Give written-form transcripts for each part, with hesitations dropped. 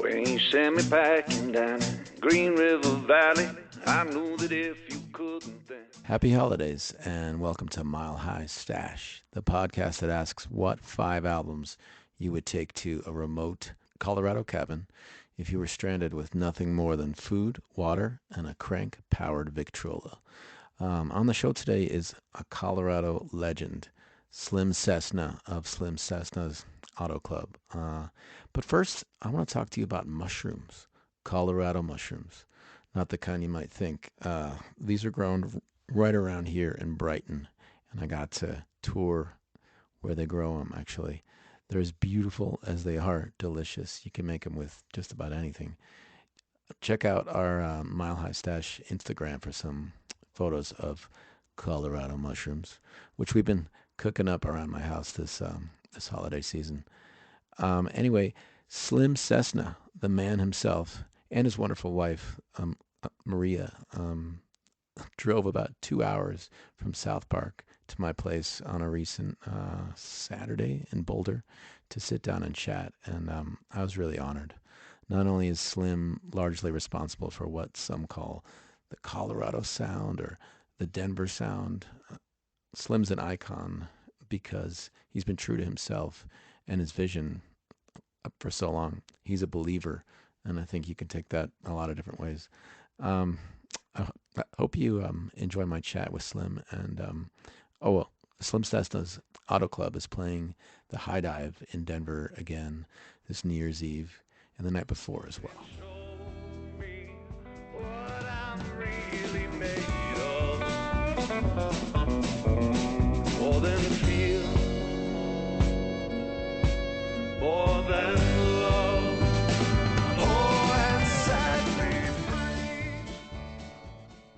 When you sent me packing down Green River Valley, I knew that if you couldn't then... Happy holidays and welcome to Mile High Stash, the podcast that asks what 5 albums you would take to a remote Colorado cabin if you were stranded with nothing more than food, water, and a crank-powered Victrola. On the show today is a Colorado legend, Slim Cessna of Slim Cessna's Auto Club. But first, I want to talk to you about mushrooms, Colorado mushrooms. Not the kind you might think. These are grown right around here in Brighton, and I got to tour where they grow them, actually. They're as beautiful as they are delicious. You can make them with just about anything. Check out our Mile High Stash Instagram for some photos of Colorado mushrooms, which we've been cooking up around my house this holiday season. Anyway, Slim Cessna, the man himself, and his wonderful wife, Maria, drove about 2 hours from South Park to my place on a recent Saturday in Boulder to sit down and chat, and I was really honored. Not only is Slim largely responsible for what some call the Colorado sound or the Denver sound, Slim's an icon because he's been true to himself and his vision for so long. He's a believer, and I think you can take that a lot of different ways. I hope you enjoy my chat with Slim. And Slim Cessna's Auto Club is playing the High Dive in Denver again this New Year's Eve and the night before as well. Show me what I'm really made of. More than fear, more than love. Oh, and set me free.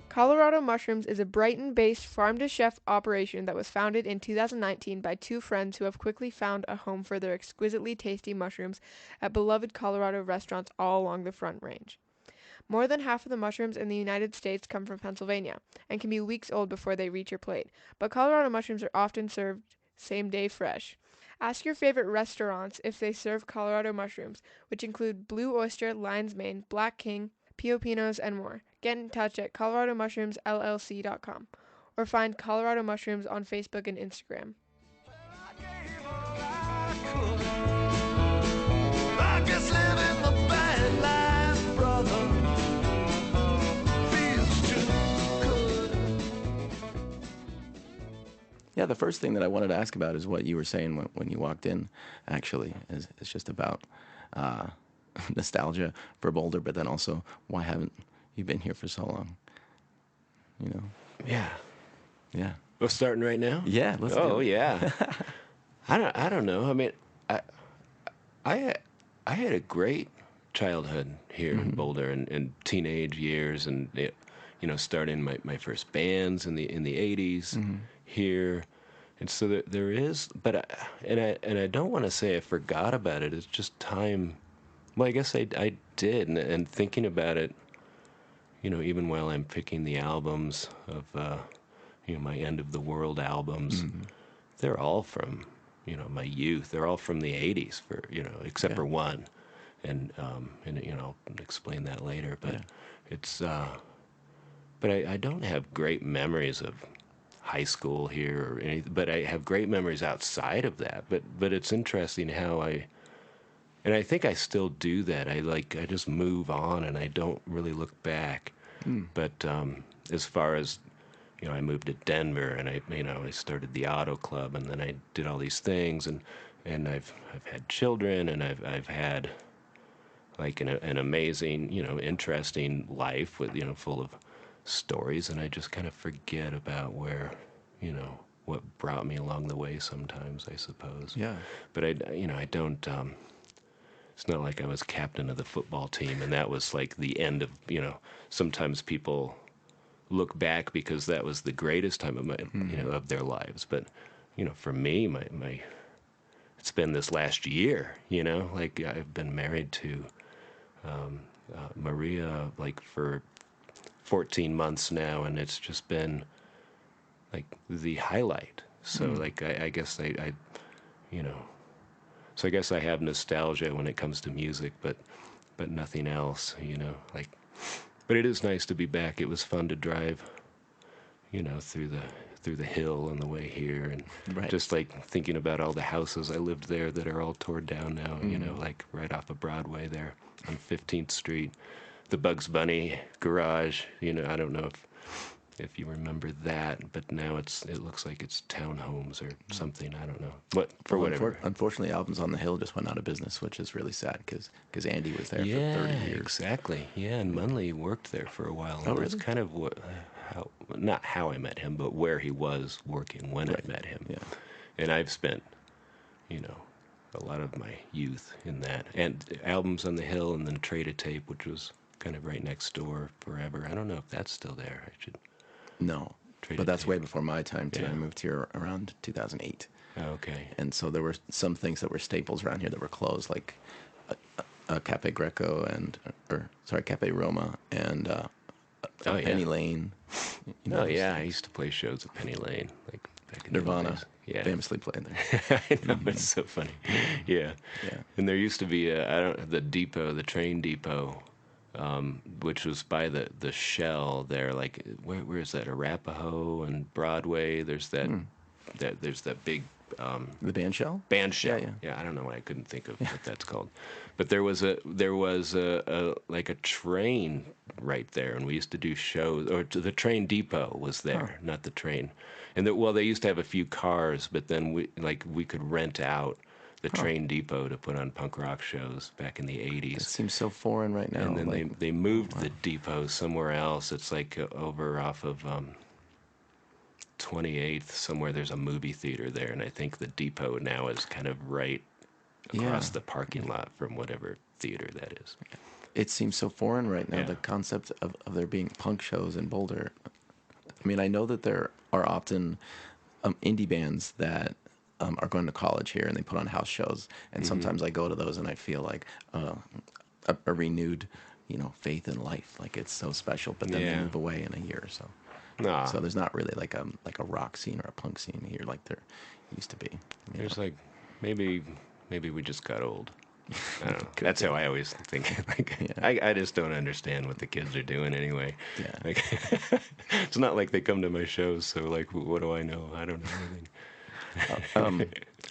Colorado Mushrooms is a Brighton-based farm-to-chef operation that was founded in 2019 by two friends who have quickly found a home for their exquisitely tasty mushrooms at beloved Colorado restaurants all along the Front Range. More than half of the mushrooms in the United States come from Pennsylvania and can be weeks old before they reach your plate, but Colorado mushrooms are often served same day fresh. Ask your favorite restaurants if they serve Colorado mushrooms, which include Blue Oyster, Lion's Mane, Black King, Pio Pinos, and more. Get in touch at coloradomushroomsllc.com or find Colorado Mushrooms on Facebook and Instagram. I gave all I could. I guess living the bad life, brother, feels too good. Yeah, the first thing that I wanted to ask about is what you were saying when you walked in, actually. It's just about nostalgia for Boulder, but then also why haven't you been here for so long? You know? Yeah. Yeah. We're starting right now? Yeah, let's do Oh, it. yeah. I don't know. I mean, I had a great childhood here in Boulder and teenage years and, starting my first bands in the 80s here. And so there is, but I don't want to say I forgot about it. It's just time. Well, I guess I did, and thinking about it, even while I'm picking the albums of, my End of the World albums, they're all from, my youth. They're all from the 80s, except for one, and I'll explain that later. But it's, but I don't have great memories of high school here or anything, but I have great memories outside of that. But it's interesting how and I think I still do that. I just move on and I don't really look back. But as far as, I moved to Denver and I started the Auto Club and then I did all these things and I've had children and I've had like an amazing, interesting life with, full of stories, and I just kind of forget about where, what brought me along the way sometimes, I suppose. Yeah. But I don't, it's not like I was captain of the football team and that was like the end of, sometimes people look back because that was the greatest time of my, of their lives. But, for me, my it's been this last year, like I've been married to Maria like for 14 months now, and it's just been like the highlight. So like I guess I so I guess I have nostalgia when it comes to music, but but nothing else, like. But it is nice to be back. It was fun to drive, through the hill on the way here, and Right. just like thinking about all the houses I lived there that are all torn down now. Like right off of Broadway there on 15th Street, the Bugs Bunny garage. I don't know if you remember that, but now it looks like it's townhomes or something. I don't know. For Well, whatever. Unfortunately, Albums on the Hill just went out of business, which is really sad because Andy was there for 30 years. Exactly. Yeah, and Munley worked there for a while. Oh, And that's really? kind of not how I met him, but where he was working when I met him. Yeah. And I've spent, a lot of my youth in that. And Albums on the Hill, and then Trade a Tape, which was kind of right next door forever. I don't know if that's still there. I should. No, Trade but a that's Tape. way before my time, too. Yeah. I moved here around 2008. Okay. And so there were some things that were staples around here that were closed, like Cafe Greco Cafe Roma and Oh, yeah. Penny Lane. Oh, yeah. I used to play shows at Penny Lane, like back in the old Nirvana days. Yeah. famously played there. I know, it's so funny. Yeah. Yeah. And there used to be the train depot, which was by the Shell there. Like, where is that? Arapahoe and Broadway. There's there's that big The band shell? band shell. Yeah. I don't know why I couldn't think of what that's called. But there was a like a train right there, and we used to do shows. Or the train depot was there, not the train. And they used to have a few cars, but then we could rent out the train depot to put on punk rock shows back in the It 80s. seems so foreign right now. And then like, they moved the depot somewhere else. It's like over off of 28th, somewhere there's a movie theater there, and I think the depot now is kind of right across the parking lot from whatever theater that is. it seems so foreign right now, Yeah. the concept of there being punk shows in Boulder. I mean, I know that there are often indie bands that are going to college here and they put on house shows, and sometimes I go to those and I feel like a renewed, faith in life. Like it's so special, but then they Yeah. move away in a year or so. Nah, So there's not really like a rock scene or a punk scene here like there used to be. there's like maybe we just got old. I don't know. That's how I always think. Like, I just don't understand what the kids are doing anyway. Yeah. Like, it's not like they come to my shows, so like, what do I know? I don't know anything.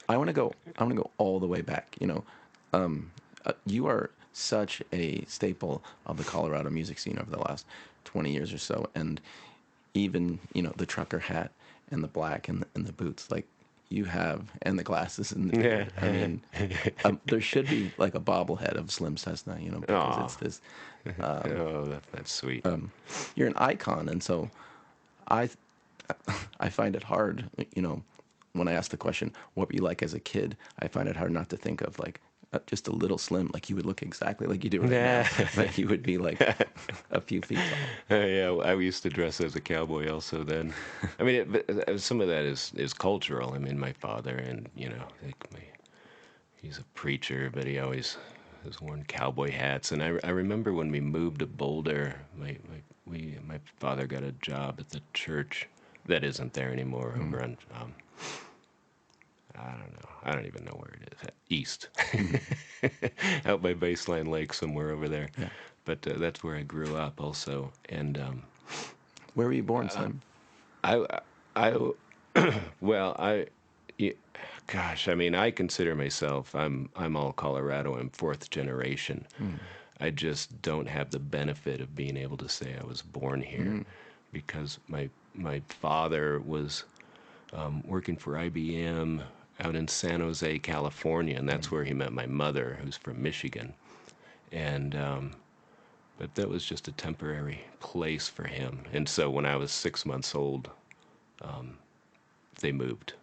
I want to go all the way back. You are such a staple of the Colorado music scene over the last 20 years or so, and even the trucker hat and the black and the boots, like you have, and the glasses and the beard. I mean, there should be like a bobblehead of Slim Cessna, because Aw. it's this. That's sweet. You're an icon, and so I find it hard, when I ask the question, what were you like as a kid? I find it hard not to think of like just a little Slim, like you would look exactly like you do right now. Like you would be like a few feet tall. Yeah, I used to dress as a cowboy also then. I mean, some of that is cultural. I mean, my father and, he's a preacher, but he always has worn cowboy hats. And I remember when we moved to Boulder, my father got a job at the church that isn't there anymore over on, I don't know. I don't even know where it is. East. Out by Baseline Lake somewhere over there. Yeah. But that's where I grew up also. And Where were you born, Slim? gosh, I mean, I consider myself, I'm all Colorado. I'm fourth generation. I just don't have the benefit of being able to say I was born here because my father was working for IBM out in San Jose, California, and that's where he met my mother, who's from Michigan. And but that was just a temporary place for him. And so when I was 6 months old, they moved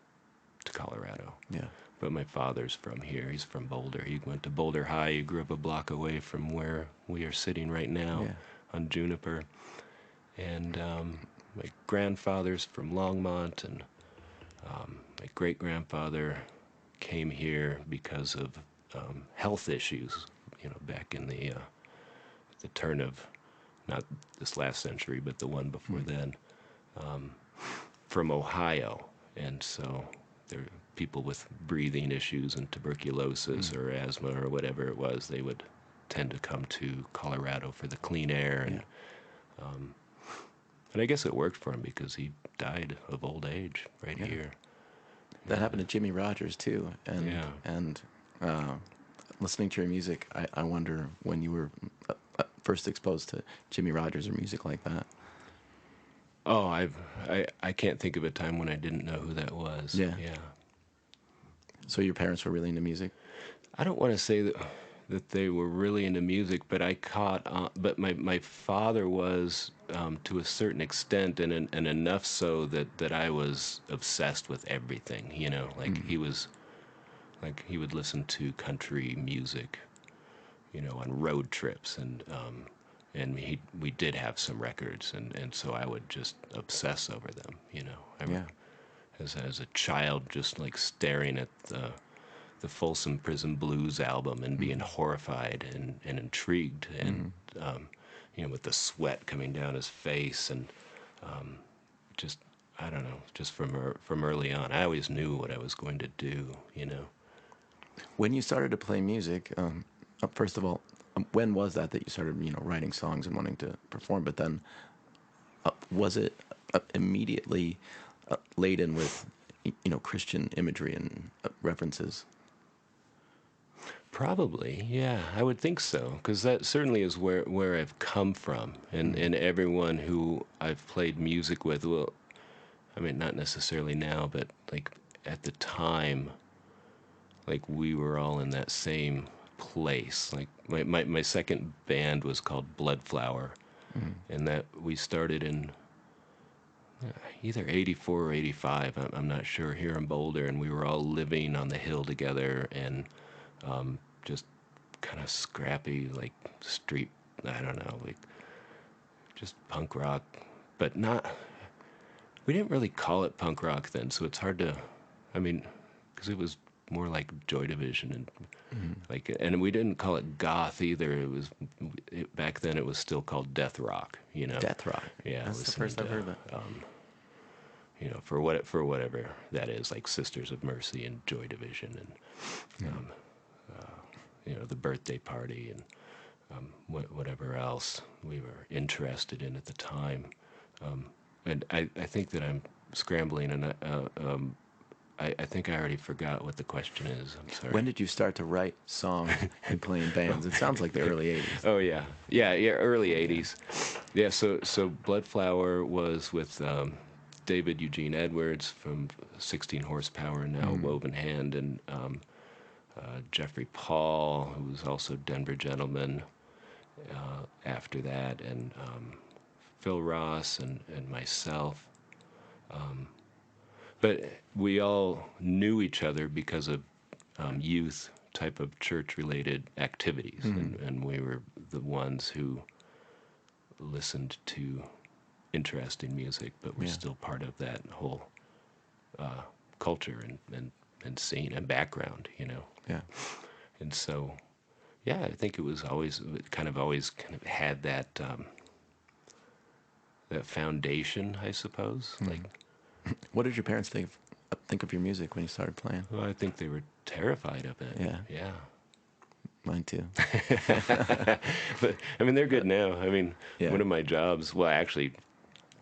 to Colorado. Yeah. But my father's from here. He's from Boulder. He went to Boulder High. He grew up a block away from where we are sitting right now on Juniper. And my grandfather's from Longmont, and my great-grandfather came here because of health issues, back in the turn of, not this last century, but the one before then, from Ohio. And so there were people with breathing issues and tuberculosis or asthma or whatever it was, they would tend to come to Colorado for the clean air, and I guess it worked for him because he died of old age right here. That happened to Jimmy Rogers too, and listening to your music, I wonder when you were first exposed to Jimmy Rogers or music like that. Oh, I can't think of a time when I didn't know who that was. Yeah. Yeah. So your parents were really into music? I don't want to say that they were really into music, but I caught on. But my father was to a certain extent, and enough so that I was obsessed with everything. You know, like he was, like he would listen to country music, you know, on road trips, and we did have some records, and so I would just obsess over them. You know, as a child, just like staring at the Folsom Prison Blues album and being horrified and intrigued, and you know, with the sweat coming down his face, and just, I don't know, just from early on, I always knew what I was going to do. You know, When you started to play music, first of all, when was that you started, writing songs and wanting to perform? But then, was it immediately laden with, Christian imagery and references? probably, yeah, I would think so, because that certainly is where I've come from, and everyone who I've played music with, well, I mean, not necessarily now, but like at the time, like we were all in that same place. Like my second band was called Bloodflower, and that we started in either 84 or 85, I'm not sure, here in Boulder, and we were all living on the hill together, and just kind of scrappy, like street, I don't know, like just punk rock, but not, we didn't really call it punk rock then, so it's hard to, I mean, because it was more like Joy Division, and like, and we didn't call it goth either. Back then it was still called death rock, you know. Death rock. Yeah, That's the first I've heard of it. You know, for whatever that is, like Sisters of Mercy and Joy Division, and you know, the Birthday Party, and whatever else we were interested in at the time. And I think that I'm scrambling, and I think I already forgot what the question is. I'm sorry. When did you start to write songs and play in bands? It sounds like the early 80s. Oh yeah, early '80s. Yeah, so Bloodflower was with David Eugene Edwards from 16 Horsepower, now Woven Hand, and Jeffrey Paul, who was also Denver Gentleman after that, and Phil Ross and myself. But we all knew each other because of youth type of church-related activities, and we were the ones who listened to interesting music, but we're still part of that whole culture and scene and background, you know. Yeah. And so, yeah, I think it was always kind of had that that foundation, I suppose. Like, What did your parents think of your music when you started playing? well, I think they were terrified of it. Yeah. Yeah. Mine too. But I mean, they're good now. I mean, Yeah. one of my jobs, well, actually,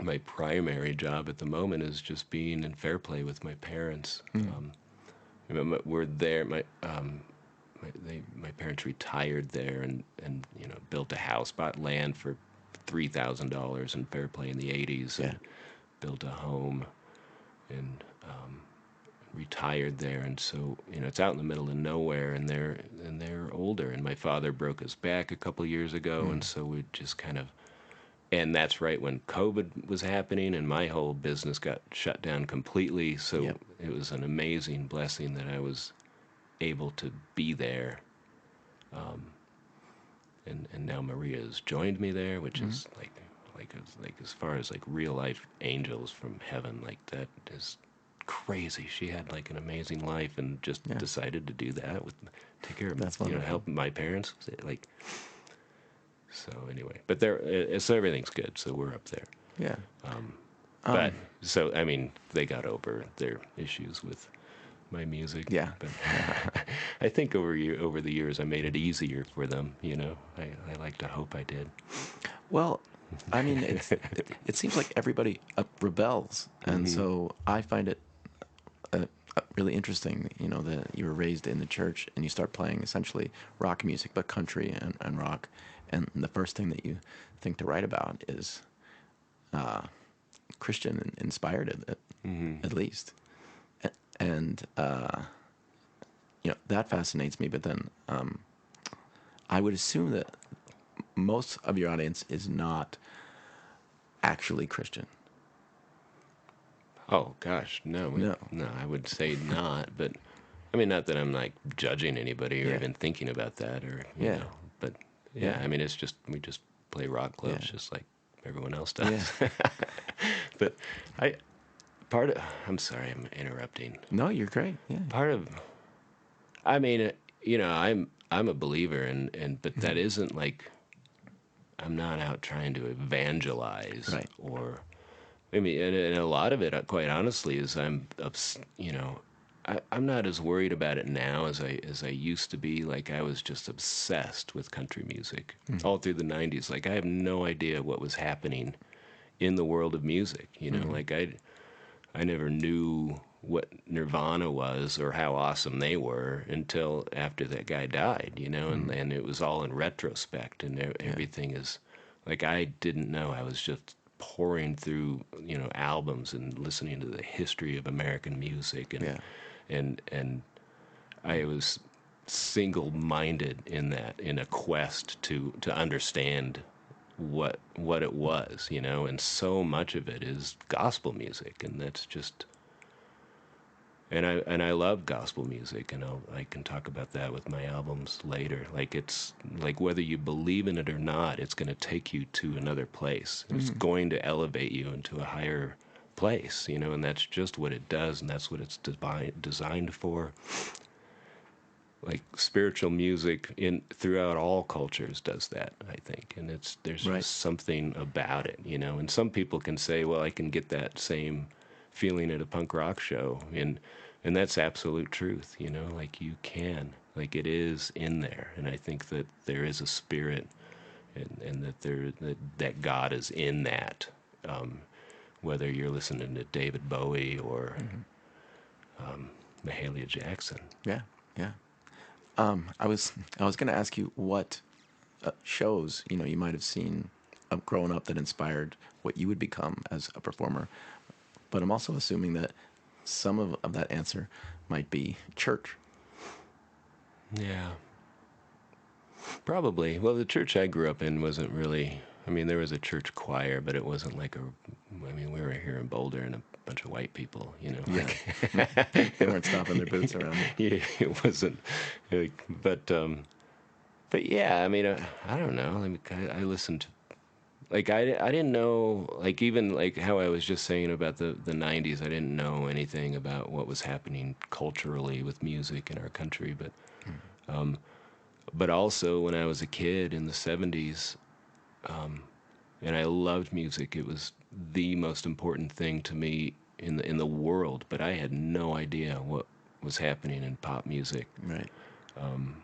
my primary job at the moment is just being in fair play with my parents. We're there. My parents retired there, and you know, built a house, bought land for $3,000 in fair play in the '80s, and built a home, and retired there. And so, you know, it's out in the middle of nowhere, and they're older. And my father broke his back a couple years ago, and so we just kind of, and that's right when COVID was happening, and my whole business got shut down completely. So it was an amazing blessing that I was able to be there. And now Maria has joined me there, which is like as far as like real life angels from heaven, like that is crazy. She had like an amazing life and just decided to do that take care of, That's you know, wonderful. help my parents, like. So anyway, but so everything's good. So we're up there. Yeah. But so I mean, they got over their issues with my music. Yeah. But I think over the years I made it easier for them. You know, I like to hope I did. Well, I mean, it seems like everybody rebels, and so I find it really interesting, you know, that you were raised in the church and you start playing essentially rock music, but country and rock, and the first thing that you think to write about is Christian and inspired at least, and you know, that fascinates me. But then I would assume that most of your audience is not actually Christian. Oh gosh, no, No. I would say not. But I mean, not that I'm like judging anybody or Yeah. even thinking about that, or you Yeah. know. But yeah, Yeah. I mean, it's just we just play rock clubs Yeah. just like everyone else does. Yeah. But I'm sorry, I'm interrupting. No, you're great. Yeah. Part of, I mean, you know, I'm a believer, but that isn't like I'm not out trying to evangelize Right. or. I mean, and a lot of it, quite honestly, is you know, I'm not as worried about it now as I used to be. Like I was just obsessed with country music all through the '90s. Like I have no idea what was happening in the world of music. You know, like I never knew what Nirvana was or how awesome they were until after that guy died. You know, and it was all in retrospect, and everything is like I didn't know. I was just pouring through, you know, albums and listening to the history of American music, and Yeah. and I was single-minded in a quest to understand what it was, you know, and so much of it is gospel music, and that's just. And I love gospel music, and I can talk about that with my albums later. Like it's like whether you believe in it or not, it's going to take you to another place. It's going to elevate you into a higher place, you know, and that's just what it does, and that's what it's designed for. Like spiritual music in throughout all cultures does that, I think, and there's Right. just something about it, you know. And some people can say, well, I can get that same feeling at a punk rock show, and that's absolute truth, you know. Like you can, like it is in there, and I think that there is a spirit, and that God is in that. Whether you're listening to David Bowie or Mahalia Jackson. Yeah. Yeah. I was going to ask you what shows, you know, you might have seen growing up that inspired what you would become as a performer, but I'm also assuming that some of that answer might be church. Yeah. Probably. Well, the church I grew up in wasn't really. I mean, there was a church choir, but it wasn't like a. I mean, we were here in Boulder and a bunch of white people, you know. Yeah. Like, They weren't stopping their boots around. yeah, it wasn't. Like, but yeah, I mean, I don't know. I mean, I listened to. Like I didn't know, like even like how I was just saying about the '90s. I didn't know anything about what was happening culturally with music in our country, but also when I was a kid in the '70s, and I loved music. It was the most important thing to me in the world. But I had no idea what was happening in pop music Right.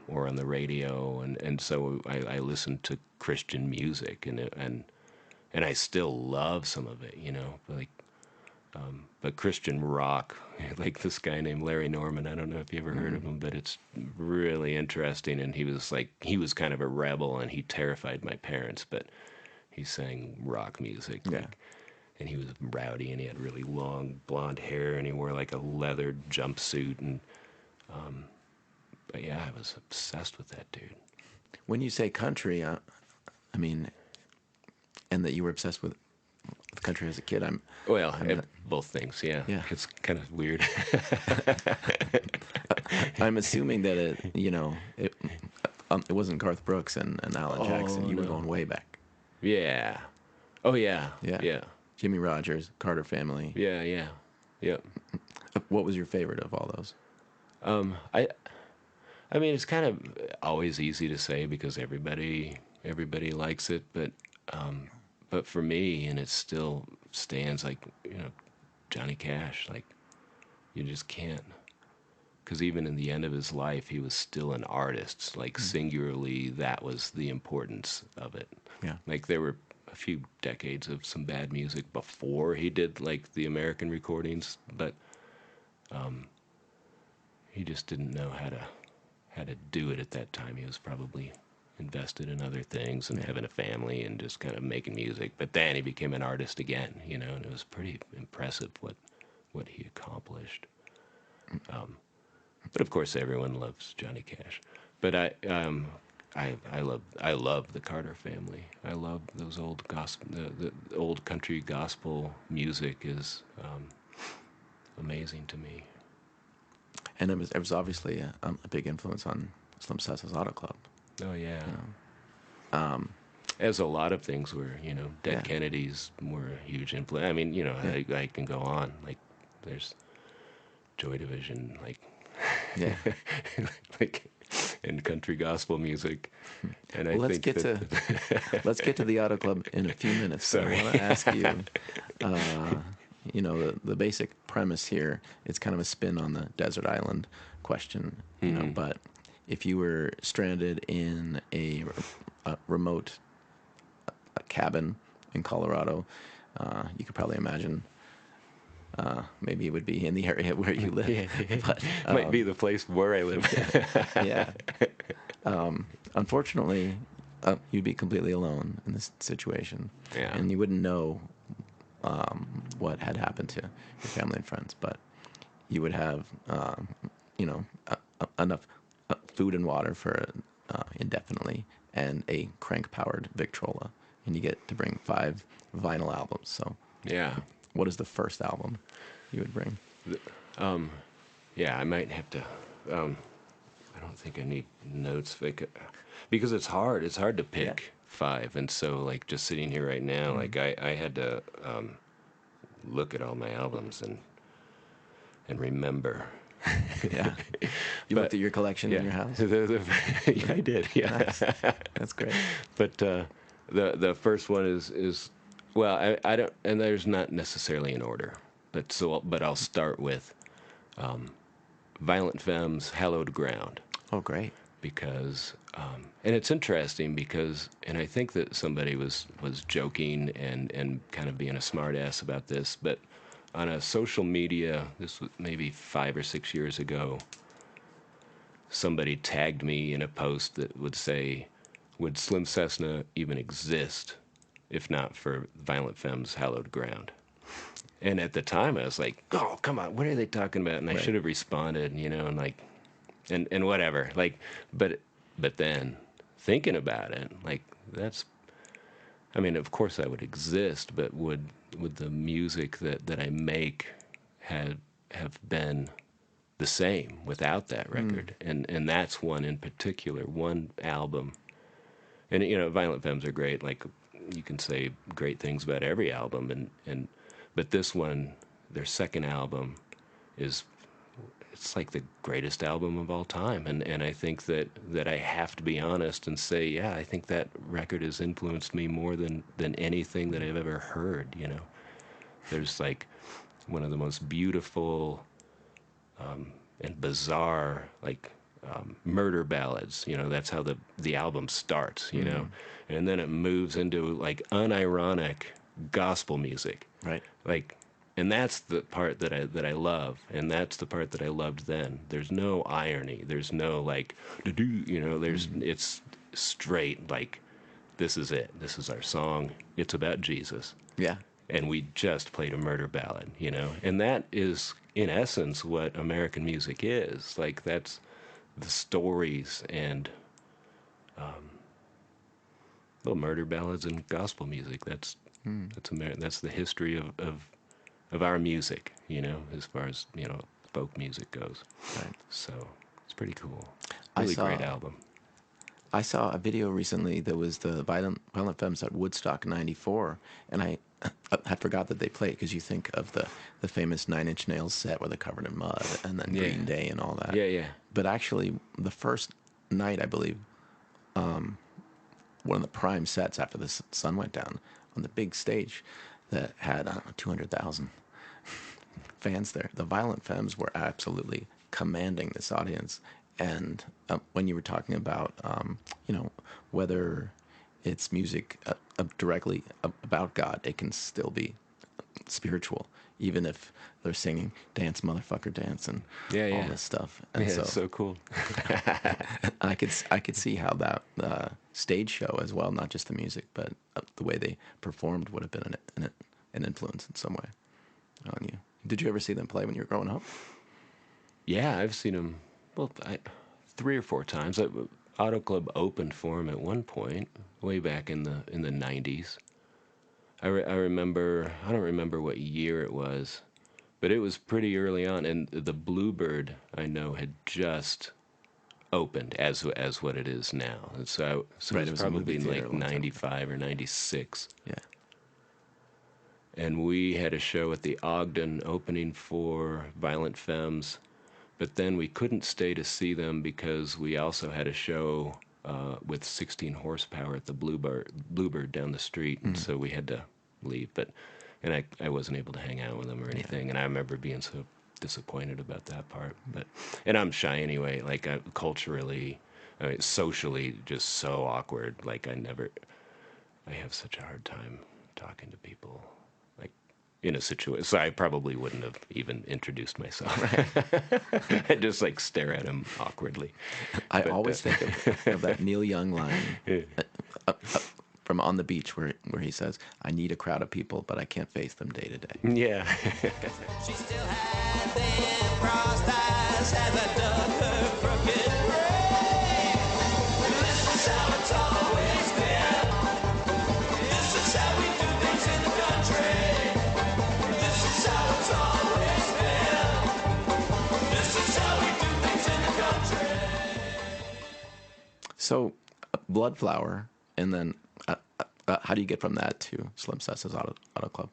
or on the radio, and so I listened to Christian music, and I still love some of it, you know, but Christian rock, like this guy named Larry Norman. I don't know if you ever heard of him, but it's really interesting. And he was kind of a rebel, and he terrified my parents, but he sang rock music. Yeah. Like, and he was rowdy, and he had really long blonde hair, and he wore like a leather jumpsuit. And but yeah, I was obsessed with that dude. When you say country, I mean, and that you were obsessed with country as a kid, Well, I'm not- both things, yeah. Yeah. It's kind of weird. I'm assuming that it wasn't Garth Brooks and Alan Jackson. You were no. going way back. Yeah. Oh yeah. Yeah. Yeah. Jimmy Rogers, Carter Family. Yeah. Yeah. Yep. What was your favorite of all those? I mean, it's kind of always easy to say because everybody likes it, but for me, and it still stands, like, you know, Johnny Cash. Like, you just can't. because even in the end of his life, he was still an artist. Like singularly, that was the importance of it. Yeah. Like there were a few decades of some bad music before he did like the American recordings, but he just didn't know how to do it at that time. He was probably invested in other things and having a family and just kind of making music. But then he became an artist again, you know, and it was pretty impressive what he accomplished. But of course, everyone loves Johnny Cash. But I love the Carter family. I love those old gospel, the old country gospel music is amazing to me. And it was obviously a big influence on Slim Cessna's Auto Club. Oh yeah. You know? As a lot of things were, you know, Dead Yeah. Kennedys were a huge influence. I mean, you know, I can go on. Like, there's Joy Division, like, Yeah. like in country gospel music. And Well, I let's think let's get to the Auto Club in a few minutes. Sorry. I want to ask you, you know, the basic premise here. It's kind of a spin on the desert island question, you know. But if you were stranded in a remote cabin in Colorado, you could probably imagine. Maybe it would be in the area where you live. Yeah. But, might be the place where I live. yeah. Unfortunately, you'd be completely alone in this situation. Yeah. And you wouldn't know what had happened to your family and friends, but you would have, you know, enough food and water for indefinitely, and a crank-powered Victrola, and you get to bring 5 vinyl albums. So, Yeah. what is the first album you would bring? Yeah, I might have to. I don't think I need notes because it's hard. It's hard to pick 5, and so like just sitting here right now, like I had to look at all my albums and remember. Yeah. You looked at your collection in your house? Yeah, I did. Yeah, Nice. That's great. But the first one is well, I don't, and there's not necessarily an order, but I'll start with Violent Femmes, Hallowed Ground. Oh, great. Because and it's interesting because, and I think that somebody was joking and kind of being a smartass about this, but on a social media, this was maybe 5 or 6 years ago, somebody tagged me in a post that would say, would Slim Cessna even exist if not for Violent Femmes, Hallowed Ground? And at the time I was like, oh, come on, what are they talking about? And I should have responded, you know, and like, and whatever, like, but then thinking about it, like, that's, I mean, of course I would exist, but would the music that I make have been the same without that record? And that's one in particular, one album. And, you know, Violent Femmes are great. Like, you can say great things about every album, but this one, their second album, it's like the greatest album of all time. And I think that I have to be honest and say, yeah, I think that record has influenced me more than anything that I've ever heard, you know. There's like one of the most beautiful and bizarre, like, murder ballads, you know. That's how the album starts, you know. And then it moves into like unironic gospel music. Right. Like, and that's the part that I love, and that's the part that I loved then. There's no irony. There's no like, you know. It's straight, like, this is it. This is our song. It's about Jesus. Yeah. And we just played a murder ballad, you know. And that is, in essence, what American music is. Like, that's the stories and little murder ballads and gospel music. That's the history of our music, you know, as far as, you know, folk music goes. Right. So it's pretty cool. I Really saw- great album. I saw a video recently that was the Violent Femmes at Woodstock '94, and I forgot that they played, because you think of the famous Nine Inch Nails set where they're covered in mud, and then Green Day and all that. Yeah, yeah. But actually, the first night, I believe, one of the prime sets after the sun went down on the big stage that had 200,000 fans there. The Violent Femmes were absolutely commanding this audience. And when you were talking about, whether it's music directly about God, it can still be spiritual, even if they're singing "Dance, Motherfucker, Dance" and all this stuff. And Yeah, it's so cool. I could see how that stage show as well, not just the music, but the way they performed would have been an influence in some way on you. Did you ever see them play when you were growing up? Yeah, I've seen them, 3 or 4 times. Auto Club opened for them at one point, way back in the 90s. I remember, I don't remember what year it was, but it was pretty early on, and the Bluebird, I know, had just opened as what it is now. And so Right, it it was was a movie probably in theater like a long time ago. 95 or 96. Yeah. And we had a show at the Ogden opening for Violent Femmes, but then we couldn't stay to see them because we also had a show with 16 horsepower at the Bluebird down the street, and so we had to leave. And I wasn't able to hang out with them or anything, and I remember being so disappointed about that part. And I'm shy anyway, like culturally, I mean, socially, just so awkward. Like I have such a hard time talking to people, like in a situation. So I probably wouldn't have even introduced myself. I'd just like stare at him awkwardly. I always think of that Neil Young line from On the Beach where he says, "I need a crowd of people, but I can't face them day to day." Yeah. She still had them crossed eyes as I dug her crooked grave. This is how it's always been. This is how we do things in the country. This is how it's always been. This is how we do things in the country. So, Bloodflower, and then how do you get from that to Slim Cessna's Auto Club?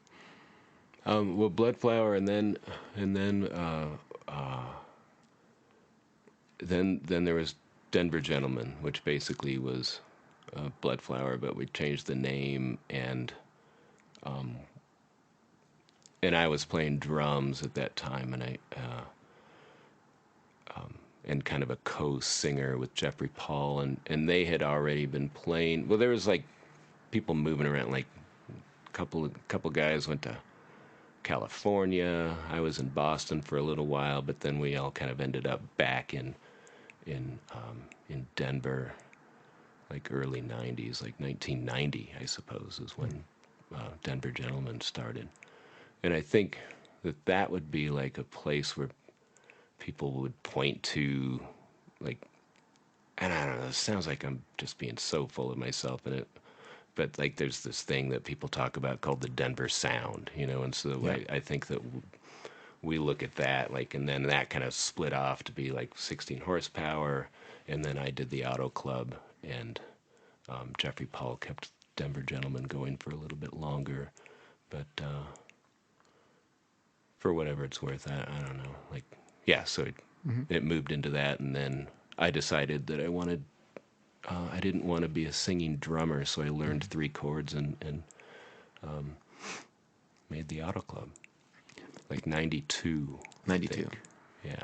Well, Bloodflower, and then there was Denver Gentleman, which basically was Bloodflower, but we changed the name, and I was playing drums at that time, and and kind of a co-singer with Jeffrey Paul, and they had already been playing. Well, there was like people moving around, like a couple guys went to California. I was in Boston for a little while, but then we all kind of ended up back in Denver, like early 90s, like 1990, I suppose, is when Denver Gentlemen started. And I think that would be like a place where people would point to, like, and I don't know, it sounds like I'm just being so full of myself in it, but like there's this thing that people talk about called the Denver Sound, and so I think that we look at that, like, and then that kind of split off to be like 16 horsepower, and then I did the Auto Club, and Jeffrey Paul kept Denver Gentlemen going for a little bit longer, but for whatever it's worth, I don't know, like, yeah, so it moved into that, and then I decided that I didn't want to be a singing drummer, so I learned 3 chords and made the Auto Club, like 92. 92. I think. Yeah.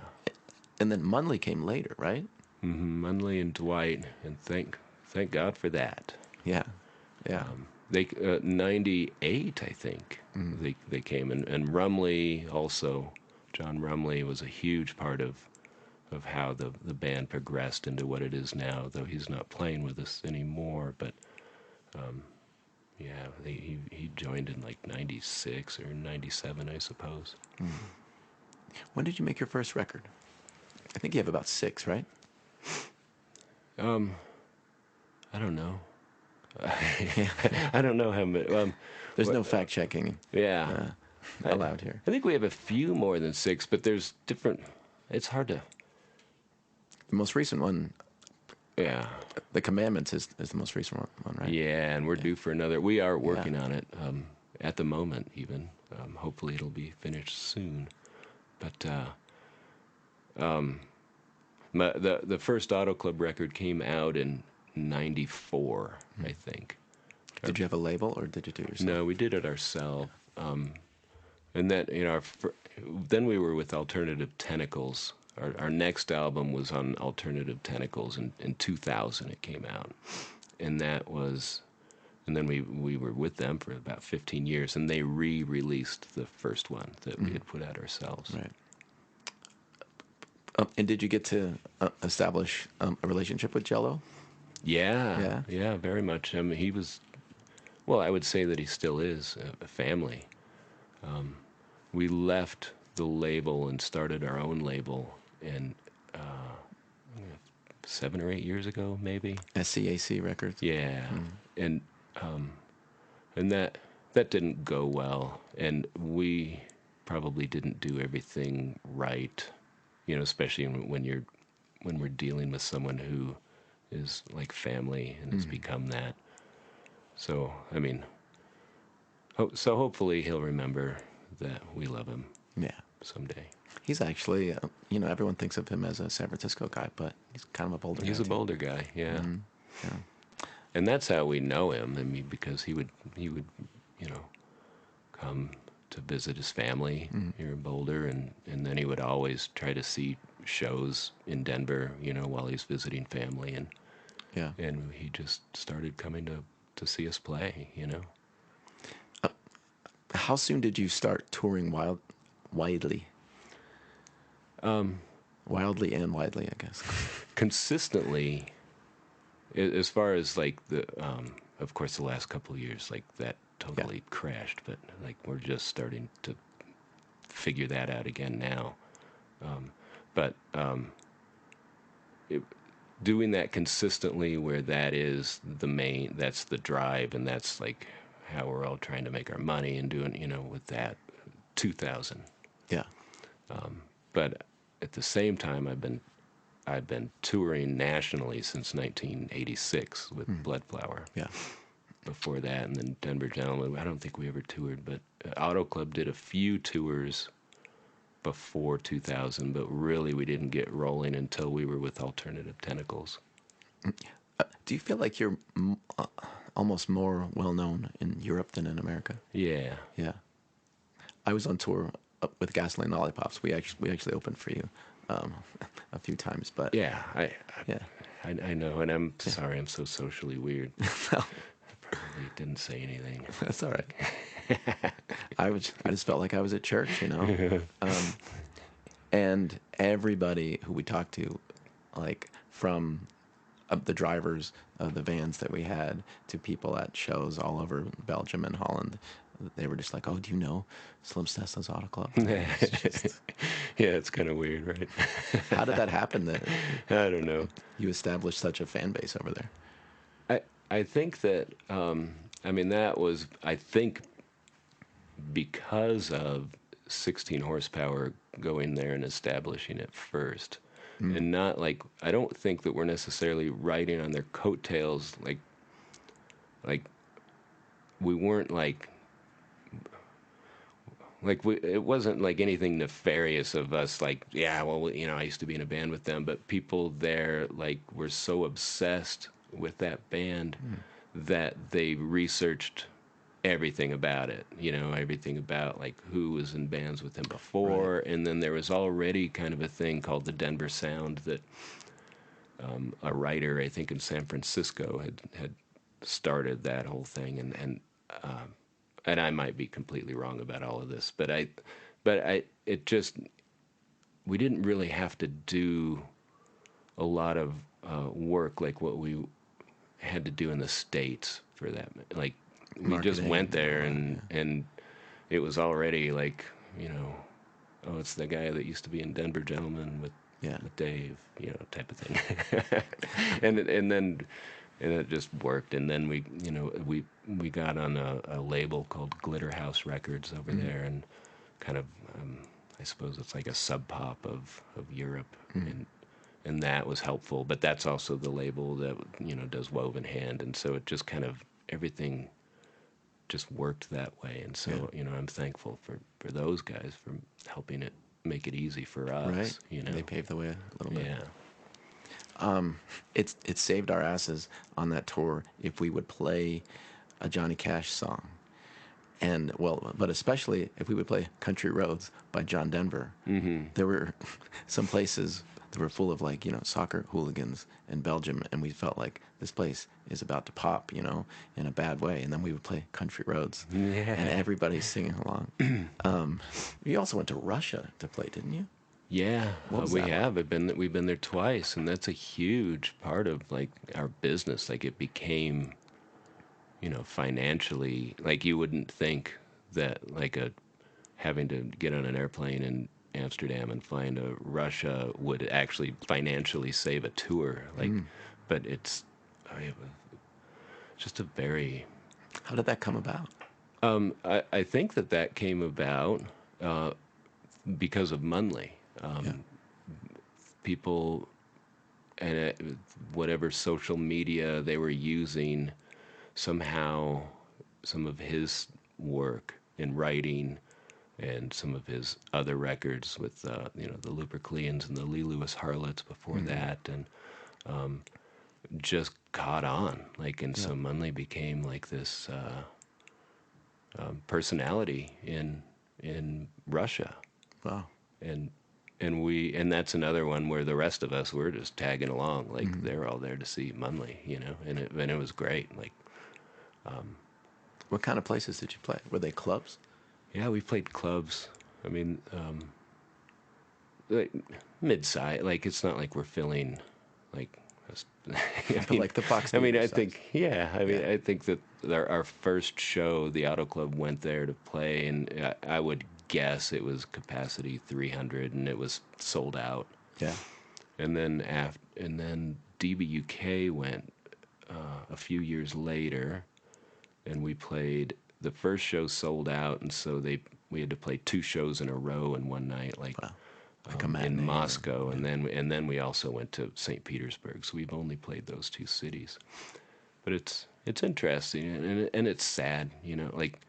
And then Munley came later, right? Munley and Dwight, and thank God for that. Yeah. Yeah. They 98, I think. They came, and Rumley also. John Rumley was a huge part of how the band progressed into what it is now, though he's not playing with us anymore. But yeah, he joined in like 96 or 97, I suppose. When did you make your first record? I think you have about 6, right? I don't know. I don't know how many. There's no fact checking Yeah. allowed here. I think we have a few more than 6, but there's different. It's hard to. The most recent one, Yeah. The Commandments, is the most recent one, right? Yeah, and we're due for another. We are working on it at the moment, even. Hopefully, it'll be finished soon. But the first Auto Club record came out in '94, I think. Did you have a label, or did you do it yourself? No, we did it ourselves. And that, then we were with Alternative Tentacles, our next album was on Alternative Tentacles in 2000. It came out, and then we were with them for about 15 years, and they re-released the first one that we had put out ourselves. Right. And did you get to establish a relationship with Jello? Yeah, very much. I mean, he was, well, I would say that he still is a family. We left the label and started our own label, and 7 or 8 years ago, maybe. SCAC Records? Yeah, and that didn't go well, and we probably didn't do everything right, especially when we're dealing with someone who is like family and has become that. So, I mean, so hopefully he'll remember that we love him. Yeah. Someday. He's actually, everyone thinks of him as a San Francisco guy, but he's kind of a Boulder guy. He's a Boulder guy, yeah. Yeah. And that's how we know him. I mean, because he would, come to visit his family here in Boulder, and then he would always try to see shows in Denver, while he's visiting family, and he just started coming to see us play, How soon did you start touring widely? Wildly and widely, I guess. Consistently, as far as like of course, the last couple of years, like that totally crashed, but like we're just starting to figure that out again now. Doing that consistently, where that is that's the drive, and that's like how we're all trying to make our money, and doing, with that, 2000. Yeah. But at the same time, I've been touring nationally since 1986 with Bloodflower. Yeah. Before that, and then Denver Gentlemen. I don't think we ever toured, but Auto Club did a few tours before 2000, but really we didn't get rolling until we were with Alternative Tentacles. Do you feel like you're almost more well-known in Europe than in America? Yeah. Yeah. I was on tour with Gasoline Lollipops. We actually opened for you a few times, but yeah, I know, and I'm sorry, I'm so socially weird. No. I probably didn't say anything. That's all right. I just felt like I was at church, and everybody who we talked to, like from the drivers of the vans that we had to people at shows all over Belgium and Holland, they were just like, "Oh, do you know Slim Cessna's Auto Club?" Yeah, it's kind of weird, right? How did that happen that I don't know. you established such a fan base over there? I think that, that was, I think, because of 16 horsepower going there and establishing it first. And not like, I don't think that we're necessarily riding on their coattails, like we weren't it wasn't like anything nefarious of us, like, yeah, well, I used to be in a band with them, but people there, like, were so obsessed with that band that they researched everything about it, everything about, like, who was in bands with them before, right. And then there was already kind of a thing called the Denver Sound that a writer, I think in San Francisco, had started that whole thing, and I might be completely wrong about all of this, but we didn't really have to do a lot of work like what we had to do in the States for that. Like, we just went there and it was already like, oh, it's the guy that used to be in Denver Gentlemen with Dave, type of thing. And it just worked. And then we got on a label called Glitter House Records over there, and kind of, I suppose it's like a sub pop of Europe, and that was helpful. But that's also the label that does Woven Hand, and so it just kind of, everything just worked that way. And so I'm thankful for those guys for helping it make it easy for us. Right. They paved the way a little bit. Yeah. It saved our asses on that tour if we would play a Johnny Cash song. And well, but especially if we would play Country Roads by John Denver, there were some places that were full of like, soccer hooligans in Belgium, and we felt like this place is about to pop, in a bad way. And then we would play Country Roads, and everybody's singing along. You also went to Russia to play, didn't you? Yeah, What was we that have. We've been there twice, and that's a huge part of like our business. Like it became, financially, like you wouldn't think that like having to get on an airplane in Amsterdam and flying to Russia would actually financially save a tour. Like, but it's just a very. How did that come about? I think that came about because of Munley. People and whatever social media they were using, somehow some of his work in writing and some of his other records with the Lupercalians and the Lee Lewis Harlots before that, and just caught on. Like, and so Munley became like this personality in Russia. Wow. And that's another one where the rest of us were just tagging along, like they're all there to see Munley, and it was great. Like, What kind of places did you play? Were they clubs? yeah, we played clubs. I mean, like mid-size. Like it's not like we're filling, like, Like the Fox I mean, Theater I size. think, I think that our first show, the Auto Club went there to play, and I would guess it was capacity 300, and it was sold out. Yeah. And then DBUK went a few years later, and we played. The first show sold out, and so we had to play 2 shows in a row in one night, like Wow. Like a matinee in or- Moscow, and then we also went to St. Petersburg. So we've only played those 2 cities, but it's interesting, and it's sad, like,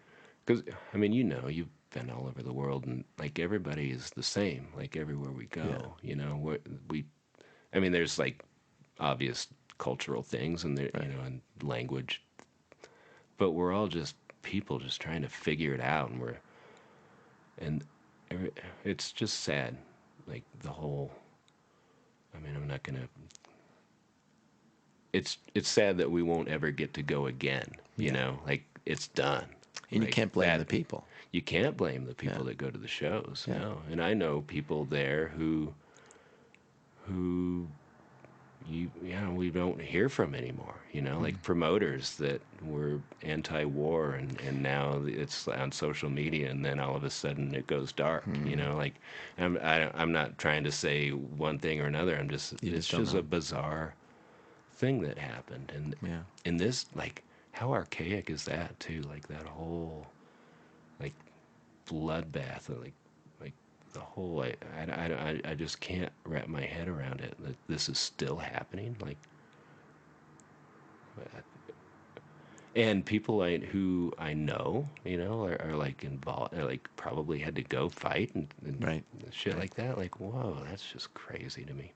because I mean, you've been all over the world, and like everybody is the same, like everywhere we go, I mean, there's like obvious cultural things, and there, and language, but we're all just people just trying to figure it out, and it's just sad, like the whole. I mean, I'm not gonna. It's sad that we won't ever get to go again. Like it's done. And you Like, can't blame the people. You can't blame the people Yeah. that go to the shows. Yeah. No, and I know people there who we don't hear from anymore. Like promoters that were anti-war, and now it's on social media, and then all of a sudden it goes dark. Like I'm not trying to say one thing or another. It's just don't just know. a bizarre thing that happened, and Yeah. in this, like, how archaic is that too? Like that whole like bloodbath, like the whole. I just can't wrap my head around it that this is still happening. Like, and people who I know, are like involved, are like probably had to go fight and Right. shit Right. like that. Like, whoa, that's just crazy to me.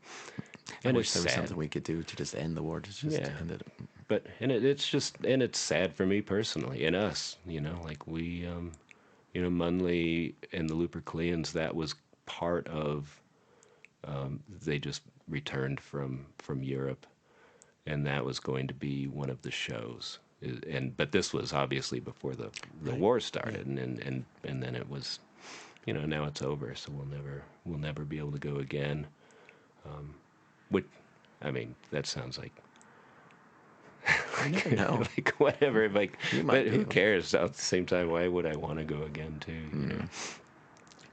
I And wish it's there was sad. something we could do to just end the war. To just Yeah. end it. But it's sad for me personally, and us, like we, Munley and the Lupercalians, that was part of. They just returned from Europe, and that was going to be one of the shows. But this was obviously before the Right. war started, and then it was, now it's over, so we'll never be able to go again. Which, I mean, that sounds like. You never know. Like whatever, like, You might but be who able- cares? At the same time, why would I want to go again too?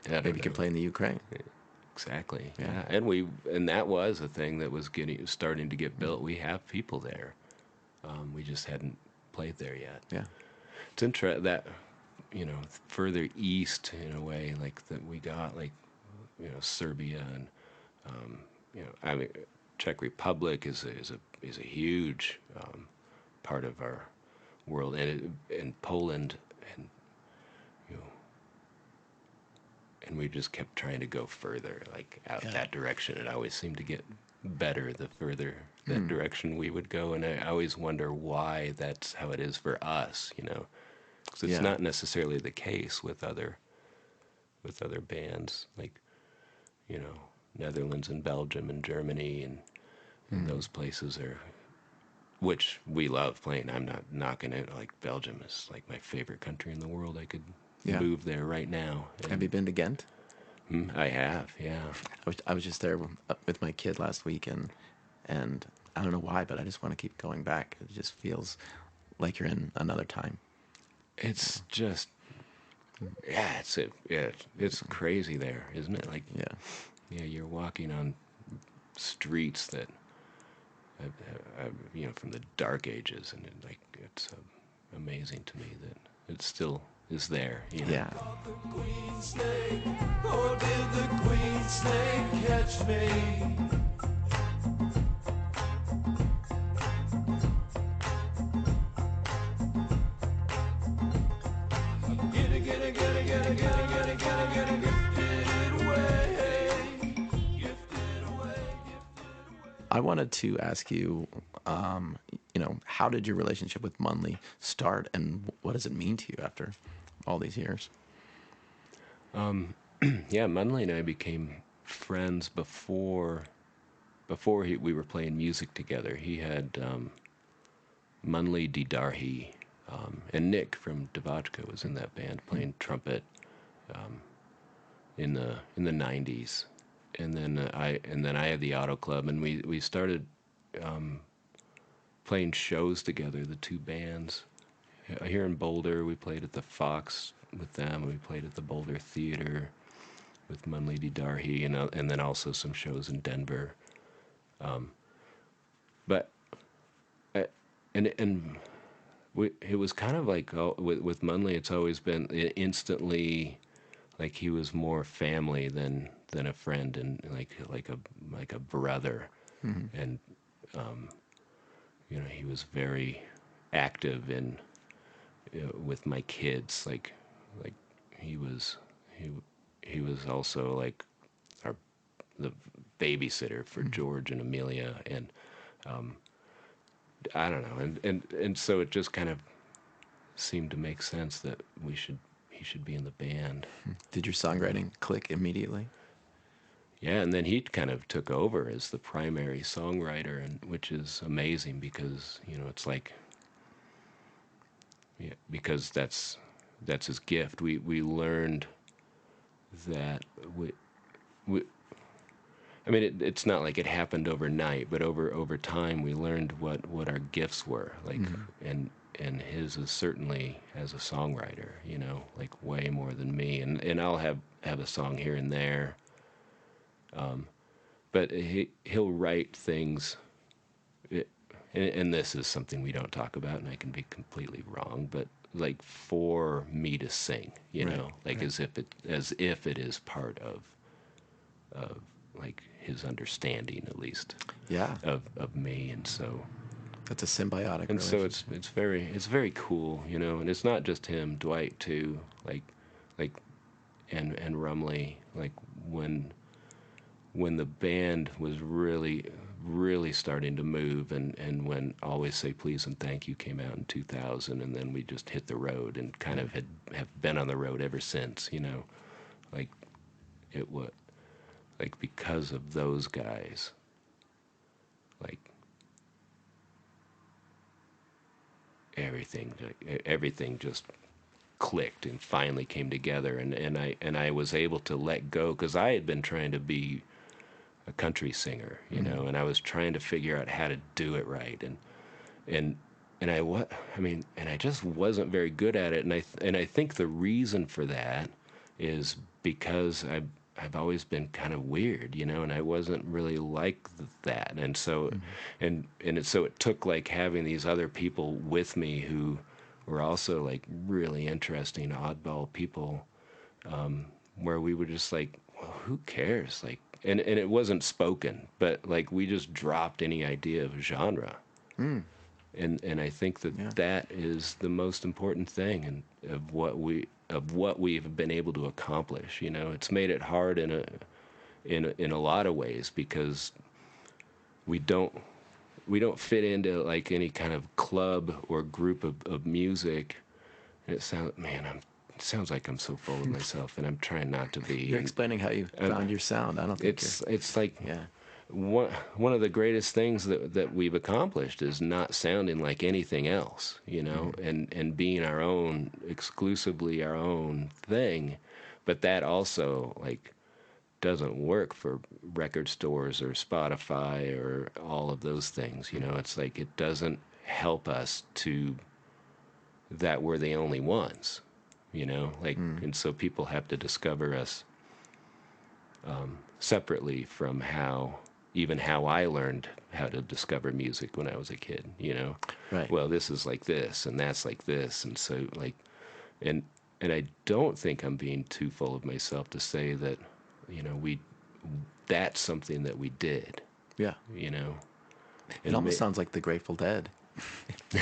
I don't Maybe you could know. play in the Ukraine. Exactly. Yeah. Yeah. And that was a thing that was starting to get built. We have people there. We just hadn't played there yet. Yeah. It's interesting that further east in a way, like that we got, like, Serbia and I mean, Czech Republic is a huge part of our world, and Poland, and and we just kept trying to go further, like out that direction. It always seemed to get better the further that direction we would go, and I always wonder why that's how it is for us. 'Cause it's Yeah. not necessarily the case with other bands like, you know, Netherlands and Belgium and Germany and those places are, which we love playing. I'm not knocking it. Like Belgium is like my favorite country in the world. I could Yeah. move there right now. Have you been to Ghent? I have, yeah. I was just there with my kid last week, and I don't know why, but I just want to keep going back. It just feels like you're in another time. It's just, yeah, it's crazy there, isn't it? Like, Yeah. yeah, you're walking on streets that, you know, from the Dark Ages, and it's amazing to me that it still is there. You know? Yeah. The queen snake, or did the queen snake catch me? I wanted to ask you, how did your relationship with Munley start, and what does it mean to you after all these years? Yeah, Munley and I became friends before we were playing music together. He had Munley Didarhi, and Nick from DBUK was in that band playing trumpet in the '90s, and then I had the Auto Club, and we started playing shows together. The two bands here in Boulder, we played at the Fox with them. We played at the Boulder Theater with Munley Didarhi, and then also some shows in Denver. But it was kind of like with Munley, it's always been instantly like he was more family than a friend, and like a brother. And you know, he was very active in with my kids. Like he was also like the babysitter for George and Amelia, and I don't know, and so it just kind of seemed to make sense that he should be in the band. Did your songwriting click immediately? Yeah, and then he kind of took over as the primary songwriter, and which is amazing because, you know, it's like, yeah, because that's his gift. We learned that we I mean, it's not like it happened overnight, but over time we learned what our gifts were, like, and his is certainly as a songwriter, you know, like way more than me, and I'll have a song here and there, but he'll write things, and this is something we don't talk about, and I can be completely wrong, but like for me to sing, you Right, know, like right. as if it is part of like his understanding, at least, Yeah. of me, and so That's a symbiotic so relationship. it's very cool, you know, and it's not just him, Dwight too, like and Rumley, like when the band was really starting to move, and when Always Say Please and Thank You came out in 2000, and then we just hit the road and kind of have been on the road ever since, you know, like it was like because of those guys, like everything just clicked and finally came together, and I was able to let go, because I had been trying to be a country singer, you know, and I was trying to figure out how to do it right, and and I just wasn't very good at it, and I think the reason for that is because I've always been kind of weird, you know, and I wasn't really like that, and so so it took like having these other people with me who were also like really interesting oddball people, where we were just like, well, who cares, like, and it wasn't spoken, but like we just dropped any idea of genre. And I think that Yeah. that is the most important thing, and of what we've been able to accomplish. You know, it's made it hard in a lot of ways, because we don't fit into like any kind of club or group of music, It sounds like I'm so full of myself, and I'm trying not to be. You're explaining how you found your sound. I don't think It's like yeah. one of the greatest things that we've accomplished is not sounding like anything else, and being exclusively our own thing. But that also like doesn't work for record stores or Spotify or all of those things. It's like it doesn't help us to that we're the only ones, and so people have to discover us separately from how I learned how to discover music when I was a kid, Right. Well, this is like this and that's like this. And so like, and I don't think I'm being too full of myself to say that, that's something that we did, Yeah. It almost sounds like the Grateful Dead.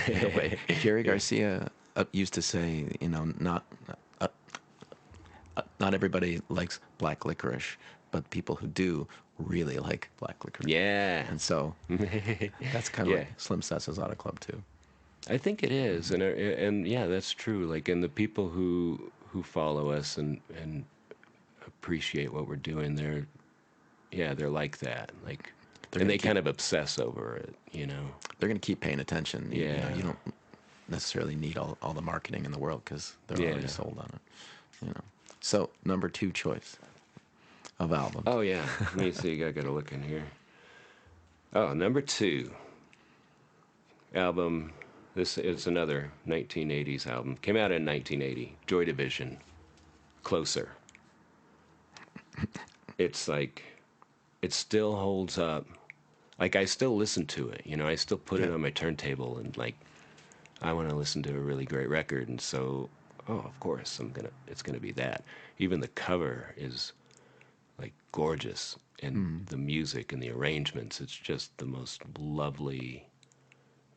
In a way. Jerry Garcia used to say, not everybody likes black licorice, but people who do really like black licorice. Yeah. And so that's kind of like Slim Cessna's Auto Club too. I think it is, and yeah, that's true. Like, and the people who follow us and appreciate what we're doing, they're like that. Like, and they kind of obsess over it, They're going to keep paying attention. Yeah. You don't necessarily need all the marketing in the world because they're already sold on it. So number 2 choice of albums. Oh yeah, let me see. I got to look in here. Oh, number 2 album. It's another 1980s album. Came out in 1980. Joy Division. Closer. It's like, it still holds up. Like, I still listen to it. I still put it on my turntable, and like, I want to listen to a really great record, and so, of course, it's gonna be that. Even the cover is like gorgeous, and the music and the arrangements. It's just the most lovely,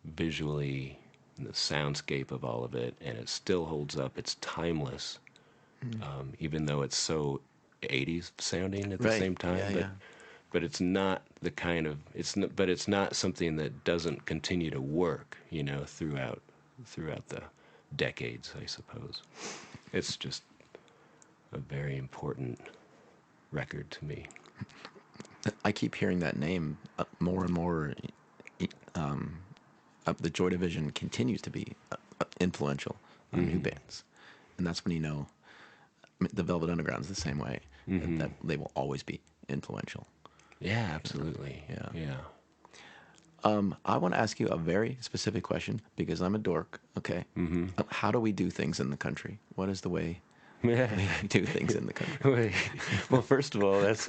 visually, and the soundscape of all of it, and it still holds up. It's timeless, even though it's so 80s sounding at the same time. But it's not the kind of but it's not something that doesn't continue to work, throughout the decades, I suppose. It's just a very important record to me. I keep hearing that name more and more. The Joy Division continues to be influential on new bands, and that's when the Velvet Underground's the same way. That they will always be influential. Yeah, absolutely. Yeah. I want to ask you a very specific question because I'm a dork. Okay. How do we do things in the country? What is the way we do things in the country? Well, first of all, that's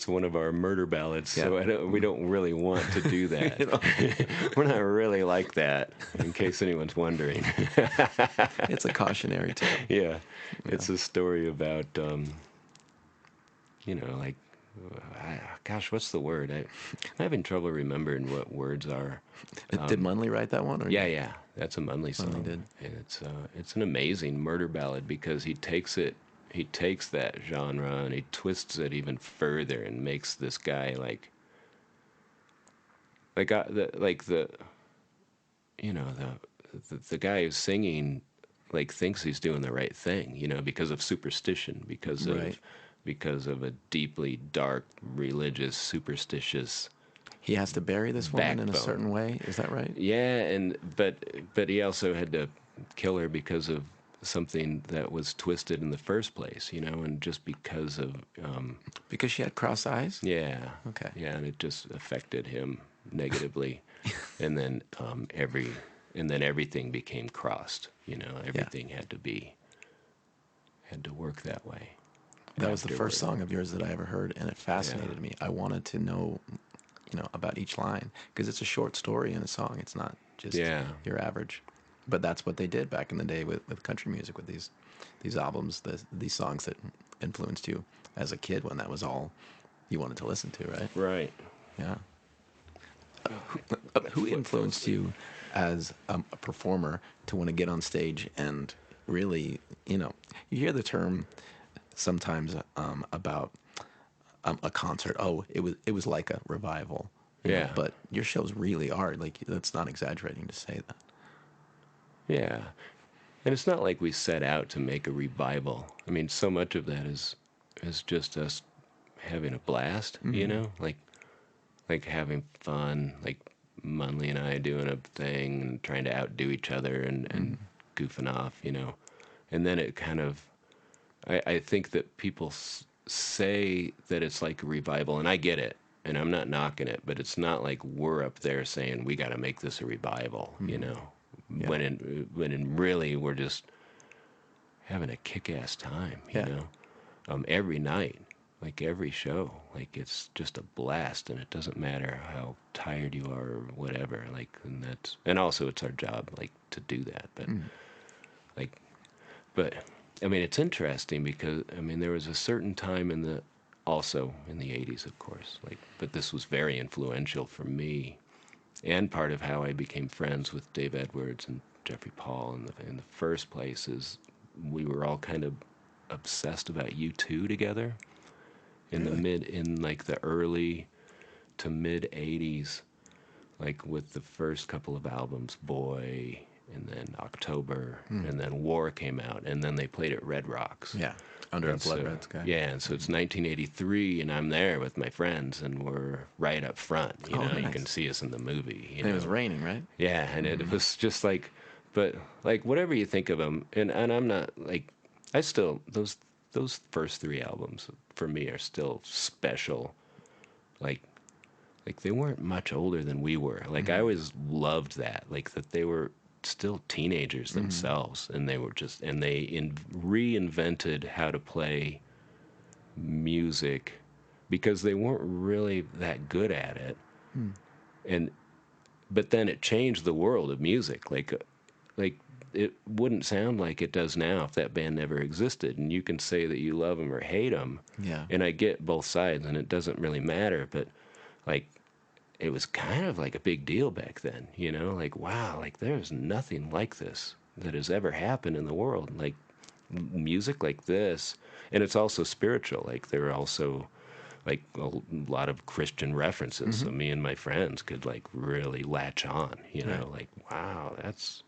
one of our murder ballads, so we don't really want to do that. We're not really like that, in case anyone's wondering. It's a cautionary tale. Yeah. It's a story about, like, gosh, what's the word? I'm having trouble remembering what words are. Did Munley write that one? Or Yeah, that's a Munley song. Munley did. And it's an amazing murder ballad because he takes that genre and he twists it even further and makes this guy the guy who's singing thinks he's doing the right thing, because of superstition, because of a deeply dark, religious, superstitious. He has to bury this woman in a Backbone. certain way. Is that right? Yeah, but he also had to kill her because of something that was twisted in the first place, and just because of Because she had cross eyes? yeah. Okay. Yeah, and it just affected him negatively. and then everything became crossed, everything had to work that way. That was the first song of yours that I ever heard, and it fascinated me. I wanted to know, about each line, because it's a short story in a song. It's not just your average. But that's what they did back in the day with country music, with these albums, these songs that influenced you as a kid when that was all you wanted to listen to, right? Right. Yeah. Who influenced you as a performer to want to get on stage and really, you hear the term sometimes about a concert. Oh, it was like a revival. Yeah. But your shows really are, like, that's not exaggerating to say that. Yeah. And it's not like we set out to make a revival. I mean, so much of that is just us having a blast, you know, like having fun, like Munley and I doing a thing and trying to outdo each other and goofing off, you know. And then it kind of, I think that people say that it's like a revival, and I get it, and I'm not knocking it, but it's not like we're up there saying we got to make this a revival, you know. Yeah. When in really we're just having a kick-ass time, you know. Every night, like every show, like it's just a blast, and it doesn't matter how tired you are or whatever, like, and also it's our job, like, to do that, but like, but I mean, it's interesting because I mean there was a certain time also in the 80s, of course, like, but this was very influential for me, and part of how I became friends with Dave Edwards and Jeffrey Paul in the first place is we were all kind of obsessed about U2 together in the early to mid 80s, like with the first couple of albums, Boy, and then October, and then War came out, and then they played at Red Rocks. Yeah, under a And blood so- red sky. Yeah, and so it's 1983, and I'm there with my friends, and we're right up front. You Oh, know, you nice. can see us in the movie. You And it was know? raining, right? Yeah, and it was just like, but like whatever you think of them, and I'm not like, I still those first three albums for me are still special. Like they weren't much older than we were. Like I always loved that, like that they were still teenagers themselves, and they were just reinvented how to play music because they weren't really that good at it, and but then it changed the world of music. Like it wouldn't sound like it does now if that band never existed. And you can say that you love them or hate them. Yeah. And I get both sides, and it doesn't really matter. But like, it was kind of like a big deal back then, you know? Like, wow, like there's nothing like this that has ever happened in the world. Like music like this, and it's also spiritual. Like there are also like a lot of Christian references. So me and my friends could like really latch on, you know, like, wow, that's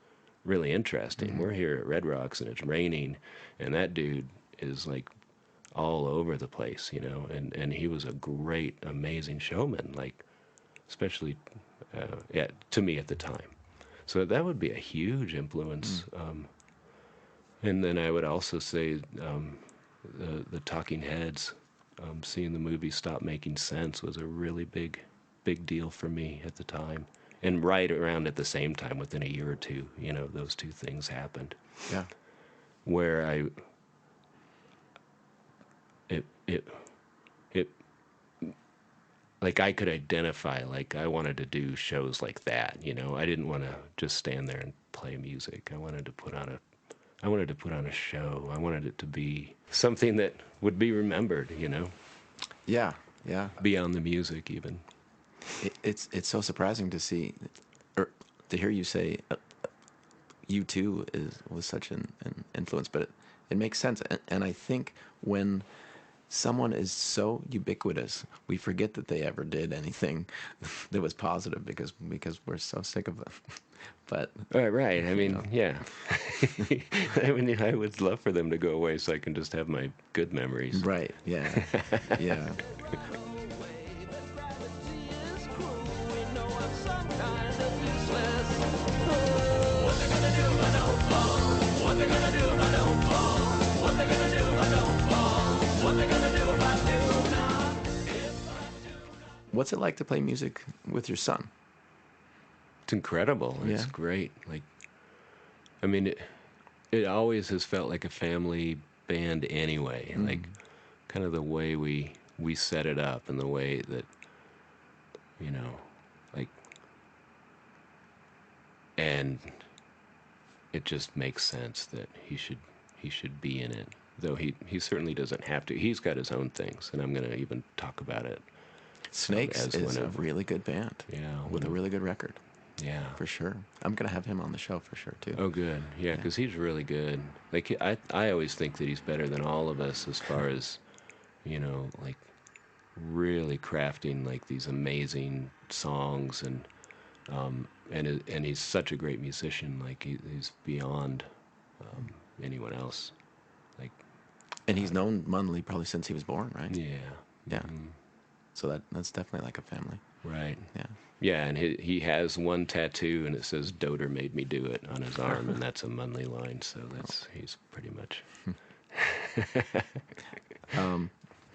really interesting. We're here at Red Rocks and it's raining, and that dude is like all over the place, you know, and he was a great, amazing showman, like, especially to me at the time. So that would be a huge influence. And then I would also say the Talking Heads, seeing the movie Stop Making Sense was a really big deal for me at the time. And right around at the same time, within a year or two, you know, those two things happened. Yeah. Where it like I could identify, like I wanted to do shows like that, you know. I didn't want to just stand there and play music. I wanted to put on a show. I wanted it to be something that would be remembered, you know, Yeah. Yeah. beyond the music even. It's so surprising to see, or to hear you say, U2 was such an influence, but it makes sense. And I think when someone is so ubiquitous, we forget that they ever did anything that was positive because we're so sick of them. But Right. I mean, know. yeah. I mean, I would love for them to go away so I can just have my good memories. right, yeah, yeah. What's it like to play music with your son? It's incredible. It's Yeah. great. Like, I mean, it always has felt like a family band anyway. Like, kind of the way we set it up and the way that, you know, like, and it just makes sense that he should be in it. Though he certainly doesn't have to. He's got his own things, and I'm going to even talk about it. Snakes as is a whenever. really good band. Yeah, With a really good record, Yeah. for sure. I'm going to have him on the show for sure, too. Oh, good. Yeah, because he's really good. Like I always think that he's better than all of us as far as, you know, like really crafting like these amazing songs and he's such a great musician. Like he's beyond anyone else. Like, And he's known Munley probably since he was born, right? yeah, Yeah. So that's definitely like a family. right. Yeah. Yeah, and he has one tattoo, and it says "Doter made me do it" on his arm, and that's a Munley line. So he's pretty much.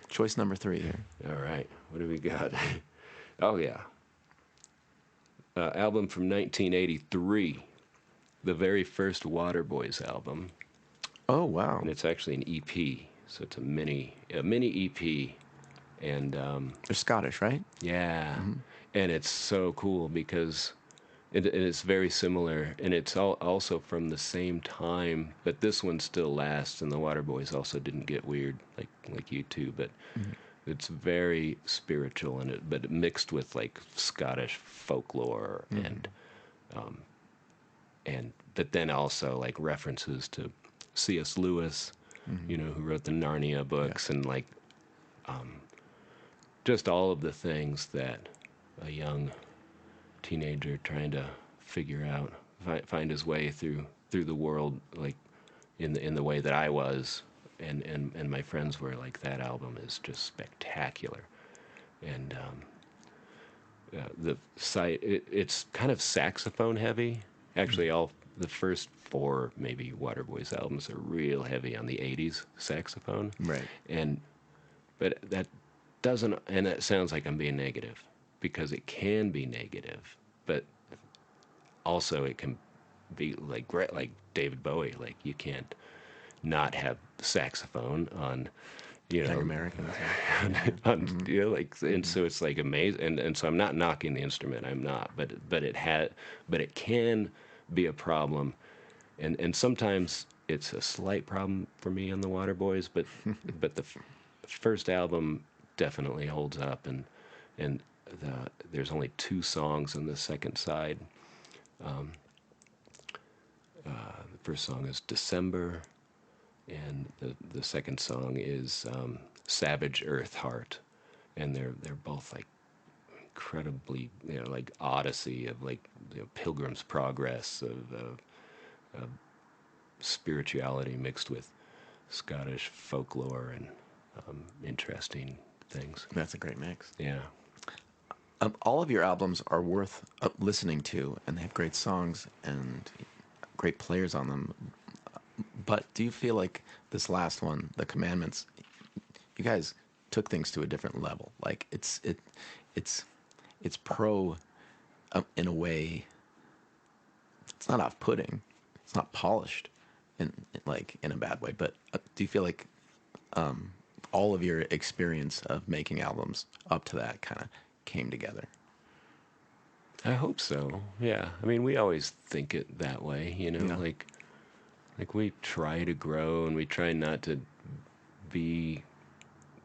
Choice number 3 here. All right, what do we got? Oh yeah, album from 1983, the very first Waterboys album, Oh, wow. and it's actually an EP, so it's a mini EP, and They're Scottish, right? yeah, and it's so cool because it's very similar, and it's also from the same time, but this one still lasts, and the Waterboys also didn't get weird like you two, but it's very spiritual, but mixed with like Scottish folklore and but then also like references to C.S. Lewis, who wrote the Narnia books, and like just all of the things that a young teenager trying to figure out, find his way through the world, like in the way that I was, and my friends were. Like, that album is just spectacular, and the site it's kind of saxophone heavy. Actually, all the first 4 maybe Waterboys albums are real heavy on the 80s saxophone, Right. but that doesn't, and that sounds like I'm being negative, because it can be negative, but also it can be like great, like David Bowie. Like, you can't not have saxophone on, Young Americans. on, like, and so it's like amazing, and so I'm not knocking the instrument, I'm not, but it can be a problem, and sometimes it's a slight problem for me on the Waterboys, but the first album definitely holds up, and there's only 2 songs on the second side. The first song is December, and the second song is Savage Earth Heart, and they're both like incredibly, like Odyssey of, like, Pilgrim's Progress of spirituality mixed with Scottish folklore and interesting things. That's a great mix. Yeah. All of your albums are worth listening to, and they have great songs and great players on them. But do you feel like this last one, The Commandments, you guys took things to a different level? Like, it's pro in a way. It's not off-putting. It's not polished, in a bad way. But do you feel like all of your experience of making albums up to that kind of came together? I hope so. Yeah. I mean, we always think it that way, Yeah. Like we try to grow, and we try not to be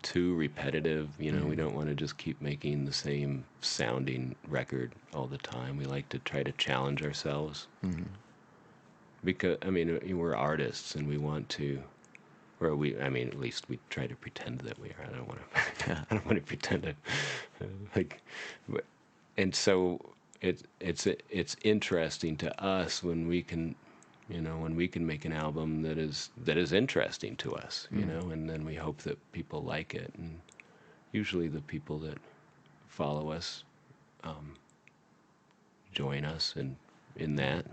too repetitive. We don't want to just keep making the same sounding record all the time. We like to try to challenge ourselves. Because, I mean, we're artists, and we want to, or at least we try to pretend that we are. I don't want to, I don't want to pretend to, and so it's interesting to us when we can, make an album that is interesting to us, and then we hope that people like it, and usually the people that follow us join us in that,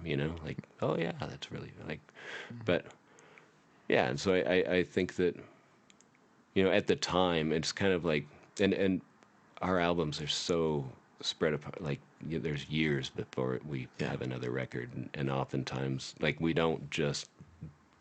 like, oh yeah, that's really like, but yeah, and so I think that, at the time, it's kind of like, and our albums are so spread apart, like, there's years before we have another record, and oftentimes, like, we don't just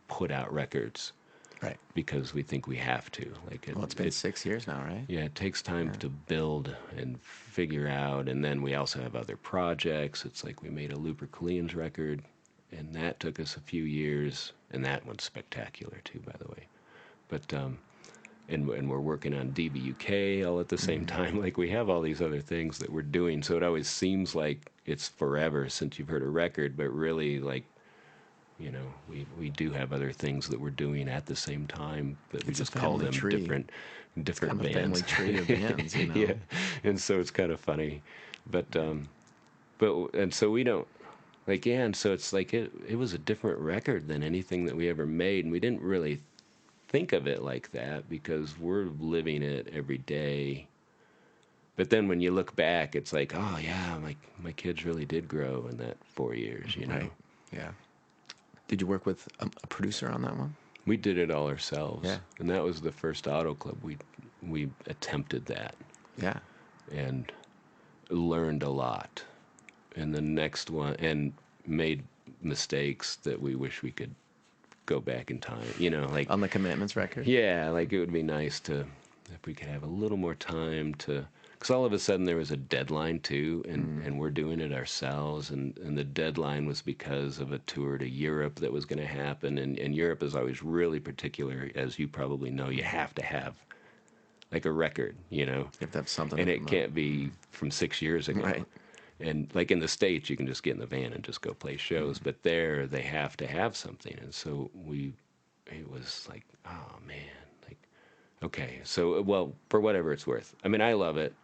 put out records, Right. because we think we have to. Like, It's been 6 years now, right? yeah, it takes time to build and figure out, and then we also have other projects. It's like we made a Lupercalians record, and that took us a few years, and that one's spectacular too, by the way. But and we're working on DBUK all at the same time. Like, we have all these other things that we're doing, so it always seems like it's forever since you've heard a record, but really, like, we do have other things that we're doing at the same time, that we It's a just call family them tree. different It's kind of a bands. family tree of bands, Yeah, and so it's kind of funny, but and so we don't. Like, yeah, and so it's like it was a different record than anything that we ever made, and we didn't really think of it like that because we're living it every day. But then when you look back, it's like, oh yeah, my kids really did grow in that 4 years, you know. Right. Yeah. Did you work with a producer on that one? We did it all ourselves, Yeah. and that was the first Auto Club. We attempted that Yeah. and learned a lot. And the next one, and made mistakes that we wish we could go back in time. You know, like On the Commitments record? yeah, like it would be nice to if we could have a little more time to. Because all of a sudden there was a deadline too, and we're doing it ourselves, and the deadline was because of a tour to Europe that was going to happen, and Europe is always really particular, as you probably know. You have to have like a record, you know, You have to have something. and to it promote. can't be from 6 years ago. Right. And like in the States, you can just get in the van and just go play shows, but there they have to have something, and so it was like, oh man, like okay, so well, for whatever it's worth. I mean, I love it.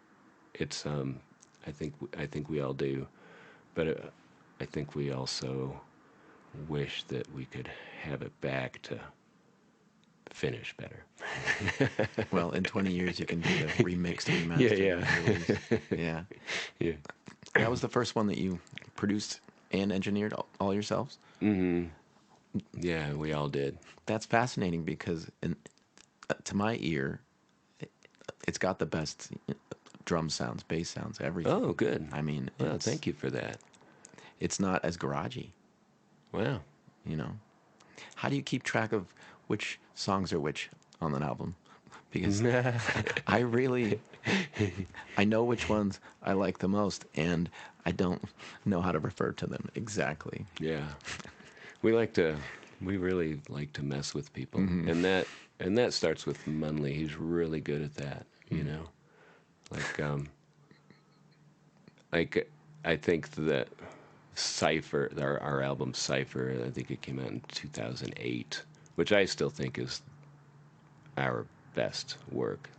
It's I think we all do, but I think we also wish that we could have it back to finish better. Well, in 20 years, you can do the remixed, remastered. Yeah. release. Yeah. Yeah. That was the first one that you produced and engineered all yourselves? Yeah, we all did. That's fascinating because, to my ear, it's got the best drum sounds, bass sounds, everything. Oh, good. I mean, Well, thank you for that. it's not as garagey, Wow. you know? How do you keep track of which songs are which on an album? Because I really, I know which ones I like the most, and I don't know how to refer to them exactly. Yeah. We really like to mess with people. And that starts with Munley. He's really good at that, you know? Like I think that Cypher, our album Cypher, I think it came out in 2008, which I still think is our best work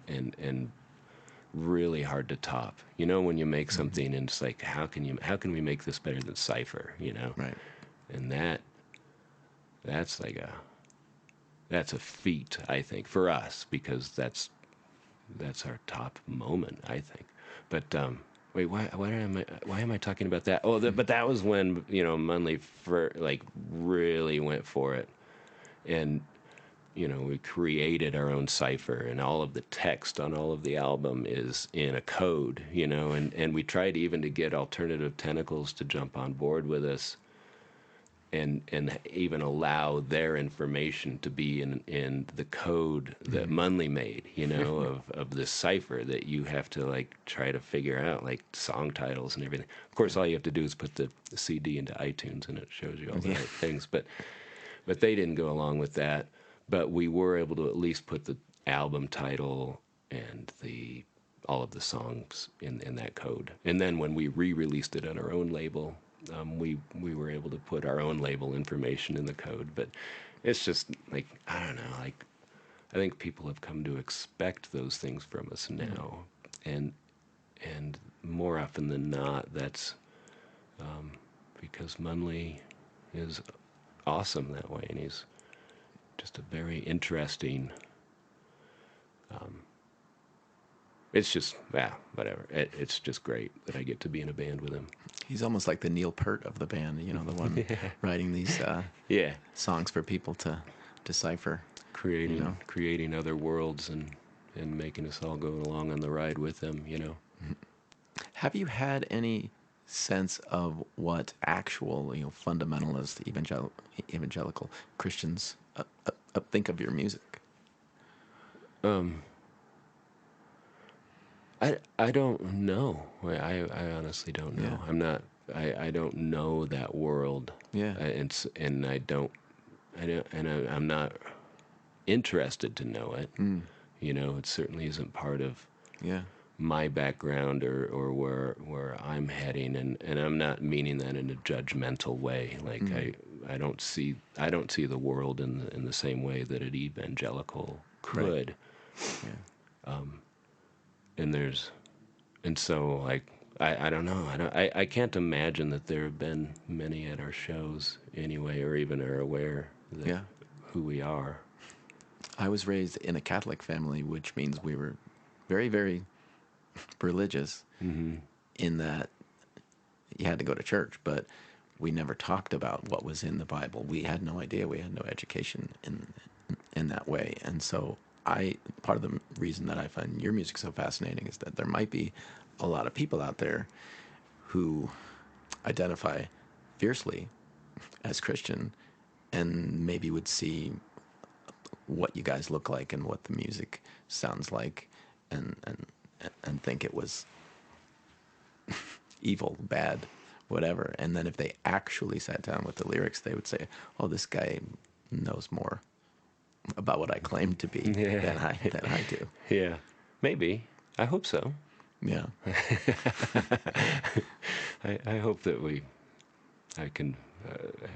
and really hard to top. You know, when you make something and it's like, how can we make this better than Cypher, you know? Right. And that's a feat, I think, for us, because that's our top moment, I think. But wait, why am I talking about that? Oh, but that was when, you know, Munley really went for it, and you know, we created our own cipher, and all of the text on all of the album is in a code, you know, and we tried even to get Alternative Tentacles to jump on board with us, and even allow their information to be in the code that Munley made, you know, of this cipher that you have to like try to figure out, like song titles and everything. Of course, all you have to do is put the CD into iTunes and it shows you all the right things. But they didn't go along with that. But we were able to at least put the album title and all of the songs in that code. And then when we re-released it on our own label, we were able to put our own label information in the code. But it's just like, I don't know, like I think people have come to expect those things from us now, and more often than not, that's because Munley is awesome that way, and he's just a very interesting. It's just, whatever. It's just great that I get to be in a band with him. He's almost like the Neil Peart of the band, you know, the one writing these Yeah, songs for people to decipher. creating other worlds and making us all go along on the ride with them. You know. Have you had any sense of what actual, you know, fundamentalist evangelical Christians think of your music? I don't know. I honestly don't know. Yeah. I'm not. I don't know that world. Yeah. I'm not interested to know it. You know, it certainly isn't part of Yeah. my background or where I'm heading, and I'm not meaning that in a judgmental way. Like I don't see the world in the same way that an evangelical could. Yeah. And so like I don't know. I can't imagine that there have been many at our shows anyway, or even are aware that Yeah. who we are. I was raised in a Catholic family, which means we were very, very religious in that you had to go to church, but we never talked about what was in the Bible. We had no idea. We had no education in that way. And so part of the reason that I find your music so fascinating is that there might be a lot of people out there who identify fiercely as Christian and maybe would see what you guys look like and what the music sounds like and think it was evil, bad, whatever. And then if they actually sat down with the lyrics, they would say, oh, this guy knows more about what I claim to be than I do. Yeah, maybe. I hope so. Yeah. I hope that I can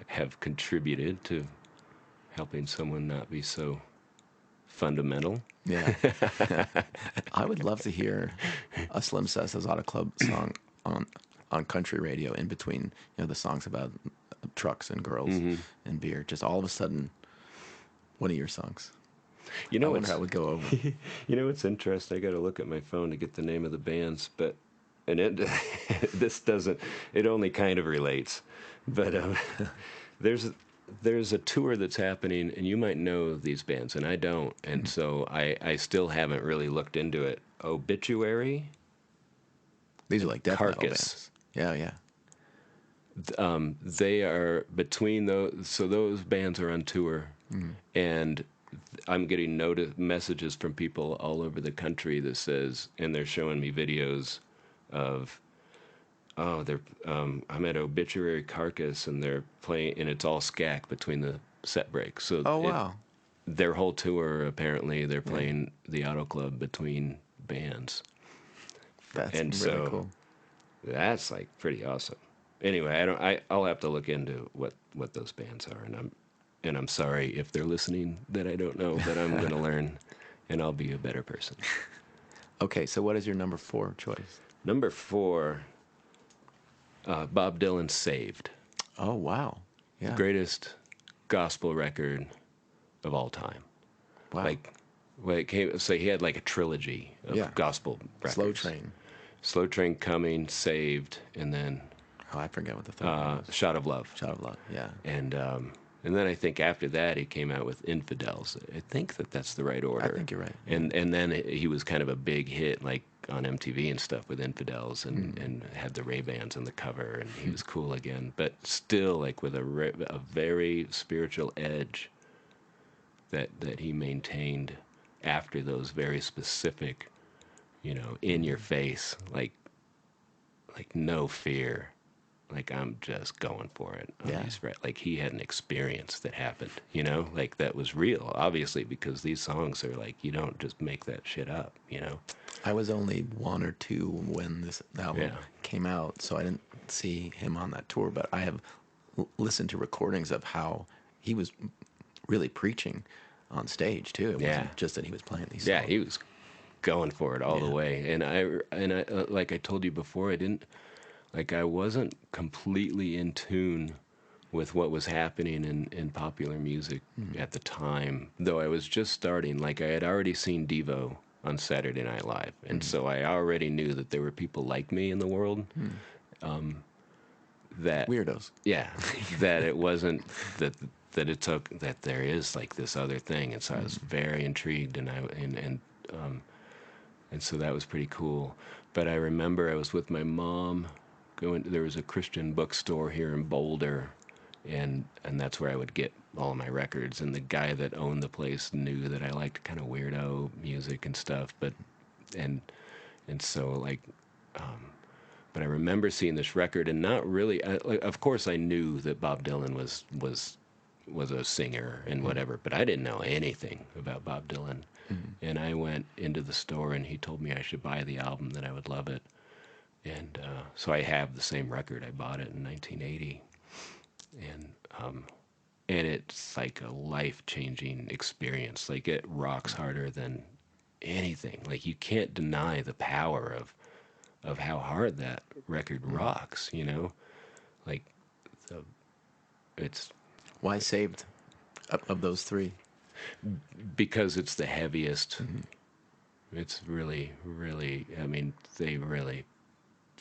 have contributed to helping someone not be so fundamental. Yeah. I would love to hear a Slim Cessna's Auto Club song on country radio in between, the songs about trucks and girls and beer. Just all of a sudden, one of your songs. You know, I wonder how it would go over. You know what's interesting? I got to look at my phone to get the name of the bands, and it only kind of relates, but there's a tour that's happening, and you might know these bands, and I don't, and so I still haven't really looked into it. Obituary, These are like death metal Carcass. bands. Yeah. They are between those, so those bands are on tour, and I'm getting messages from people all over the country that says, and they're showing me videos of, I'm at Obituary Carcass, and they're playing, and it's all scack between the set breaks. So Oh, wow. their whole tour, apparently, they're playing the Auto Club between bands. That's And really so cool. that's like pretty awesome. Anyway, I'll have to look into what those bands are, and I'm sorry if they're listening that I don't know, but I'm going to learn, and I'll be a better person. Okay, so what is your number 4 choice? Number 4, Bob Dylan, Saved. Oh, wow. Yeah. Greatest gospel record of all time. Wow. Like, well, it came, so he had like a trilogy of gospel records. Slow Train Coming, Saved, and then Oh, I forget what the third one was. Shot of Love. Shot of Love, yeah. And then I think after that he came out with Infidels. I think that's the right order. I think you're right. And then he was kind of a big hit, like on MTV and stuff, with Infidels, and had the Ray-Bans on the cover, and he was cool again. But still, like with a very spiritual edge that he maintained after those very specific, in your face, like no fear. Like, I'm just going for it. Yeah. Like, he had an experience that happened, like that was real, obviously, because these songs are like, you don't just make that shit up, I was only 1 or 2 when this album came out, so I didn't see him on that tour, but I have listened to recordings of how he was really preaching on stage, too. It wasn't just that he was playing these songs. Yeah, he was going for it all the way. And I like I told you before, I wasn't completely in tune with what was happening in popular music at the time, though I was just starting. Like, I had already seen Devo on Saturday Night Live, and so I already knew that there were people like me in the world. That Weirdos. Yeah, that it wasn't that it took, that there is like this other thing, and so I was very intrigued, and so that was pretty cool. But I remember I was with my mom. There was a Christian bookstore here in Boulder, and that's where I would get all my records. And the guy that owned the place knew that I liked kind of weirdo music and stuff. But so like, but I remember seeing this record and not really. Of course, I knew that Bob Dylan was a singer and whatever, but I didn't know anything about Bob Dylan. And I went into the store, and he told me I should buy the album, that I would love it. And so I have the same record. I bought it in 1980, and it's like a life-changing experience. Like, it rocks harder than anything. Like, you can't deny the power of how hard that record rocks, you know? Like, the, it's Why Saved of those three? because it's the heaviest. It's really, really, I mean, they really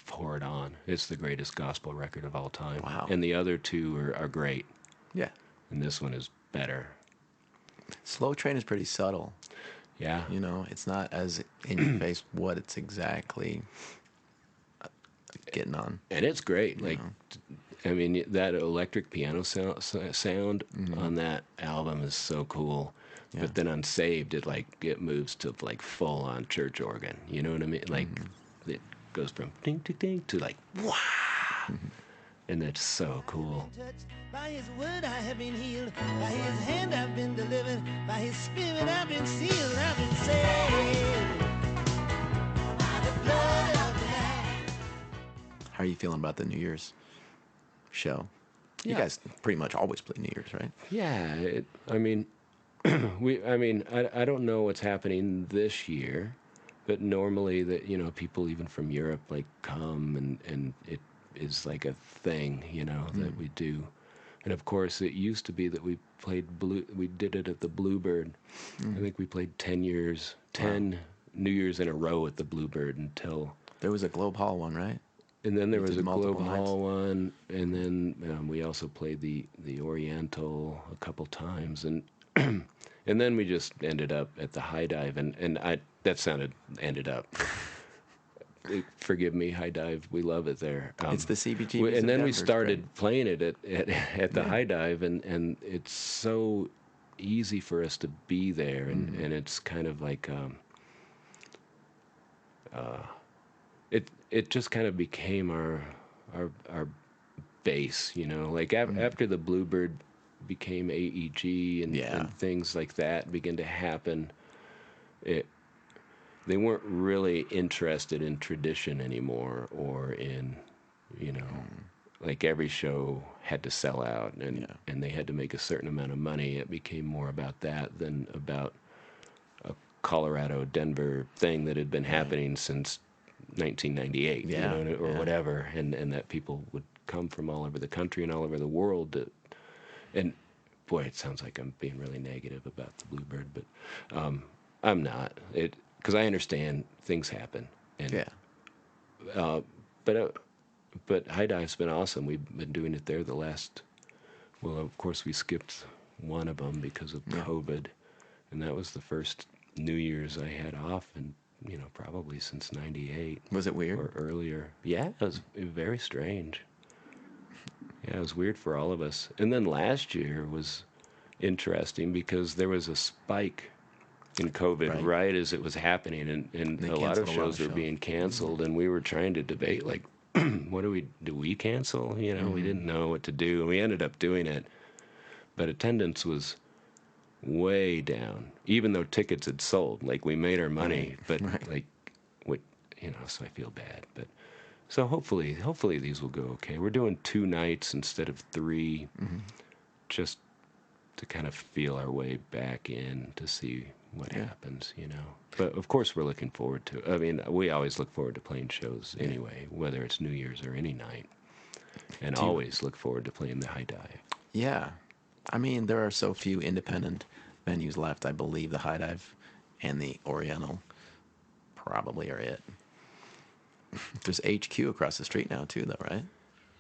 pour it on. It's the greatest gospel record of all time. Wow. And the other two are great, Yeah. and this one is better. Slow Train is pretty subtle. Yeah. You know, it's not as in your face what it's exactly getting on. And it's great. You Like, know. I mean, that electric piano sound on that album is so cool. Yeah. But then on Saved, it moves to like full on church organ. You know what I mean? Like, it goes from ding to ding to like wow, and that's so cool. Touched by his word I have been healed, by his hand I've been delivered, by his spirit I've been sealed, I've been saved. By the blood of the Lamb. How are you feeling about the New Year's show? You Yeah. guys pretty much always play New Year's, right? Yeah, I mean, I don't know what's happening this year, but normally people even from Europe like come and it is like a thing, that we do. And of course, it used to be that we did it at the Bluebird. I think we played 10 New Year's in a row at the Bluebird until. There was a Globe Hall one, right? And then there You was did a multiple Globe nights? Hall one, and then we also played the Oriental a couple times, and and then we just ended up at the High Dive, and ended up. Forgive me, High Dive, we love it there. It's the CBGBs And of then we Denver, it's started great. playing it at the High Dive, and it's so easy for us to be there, and it's kind of like. It just kind of became our base, like after the Bluebird became AEG and things like that began to happen. They weren't really interested in tradition anymore, or in, like every show had to sell out and they had to make a certain amount of money. It became more about that than about a Colorado, Denver thing that had been happening since 1998, or whatever, and that people would come from all over the country and all over the world and boy, it sounds like I'm being really negative about the Bluebird, but I'm not. Because I understand things happen, and but High Dive's been awesome. We've been doing it there well, of course we skipped one of them because of COVID, and that was the first New Year's I had off, and probably since '98. Was it weird? Or earlier. Yeah, it was very strange. Yeah, it was weird for all of us. And then last year was interesting because there was a spike in COVID right as it was happening, and a lot of shows were being canceled, and we were trying to debate, like, do we cancel? We didn't know what to do, and we ended up doing it. But attendance was way down, even though tickets had sold. Like, we made our money, but like, what, so I feel bad. But so hopefully these will go okay. We're doing 2 nights instead of 3, just to kind of feel our way back in to see what happens, But of course we're looking forward to it. I mean, we always look forward to playing shows anyway, whether it's New Year's or any night. And always look forward to playing the High Dive. Yeah. I mean, there are so few independent venues left. I believe the High Dive and the Oriental probably are it. There's HQ across the street now too, though, right?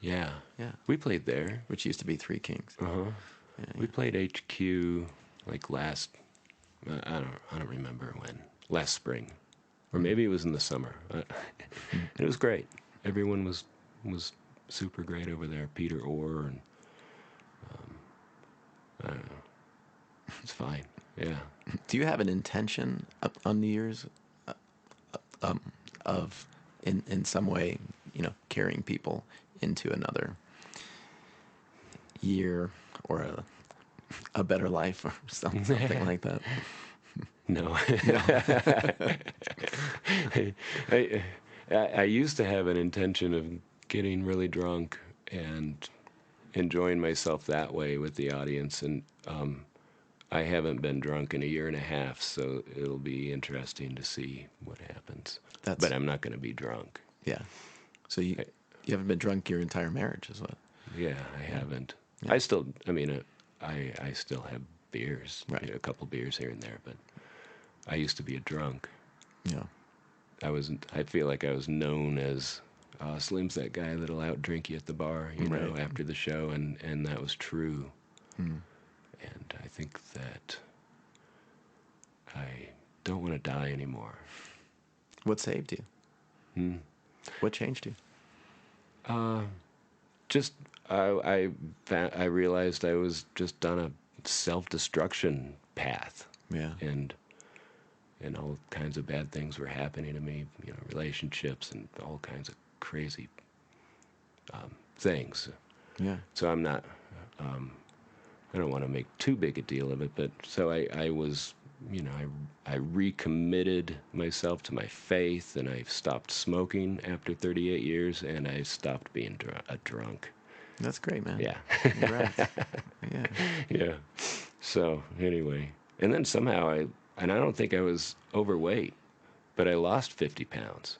Yeah. Yeah. We played there. Which used to be Three Kings. Uh-huh. Yeah, we played HQ like last, I don't remember when, last spring. Or maybe it was in the summer. It was great. Everyone was super great over there. Peter Orr and I don't know. It's fine. Yeah. Do you have an intention on New Year's of in some way, carrying people into another year or a better life or something like that? No. I used to have an intention of getting really drunk and enjoying myself that way with the audience, and I haven't been drunk in 1.5 years, so it'll be interesting to see what happens. But I'm not going to be drunk. Yeah. So you haven't been drunk your entire marriage, is what? Yeah, I haven't. Yeah. I still, I mean, I still have beers, Right. a couple beers here and there, but I used to be a drunk. Yeah. I feel like I was known as, Slim's that guy that'll outdrink you at the bar, you know, Right. after the show, and that was true. Hmm. And I think that I don't want to die anymore. What saved you? Hmm. What changed you? Just I realized I was just on a self-destruction path, Yeah. and all kinds of bad things were happening to me, you know, relationships and all kinds of crazy things. Yeah. So I'm not, I don't want to make too big a deal of it, but so I was, you know, I recommitted myself to my faith, and I stopped smoking after 38 years, and I stopped being a drunk. That's great, man. Yeah. Congrats. Yeah. Yeah. So anyway, and then somehow and I don't think I was overweight, but I lost 50 pounds.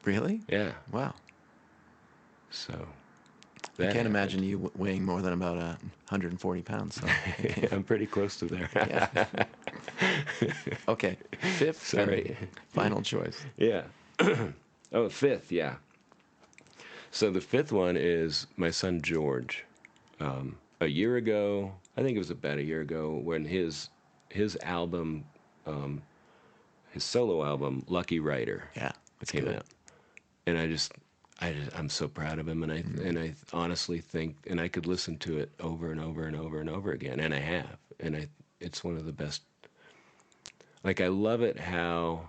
Really? Yeah. Wow. So I that can't happened. imagine you weighing more than about 140 pounds. So. I'm pretty close to there. Yeah. Okay. Fifth Sorry. and final choice. Yeah. Oh, fifth, yeah. So the fifth one is my son George. A year ago, I think it was about a year ago, when his album, his solo album, Lucky Rider, Yeah. It's came good. out, and I'm so proud of him, and I honestly think, and I could listen to it over and over and over and over again, and I have, and it's one of the best. Like, I love it how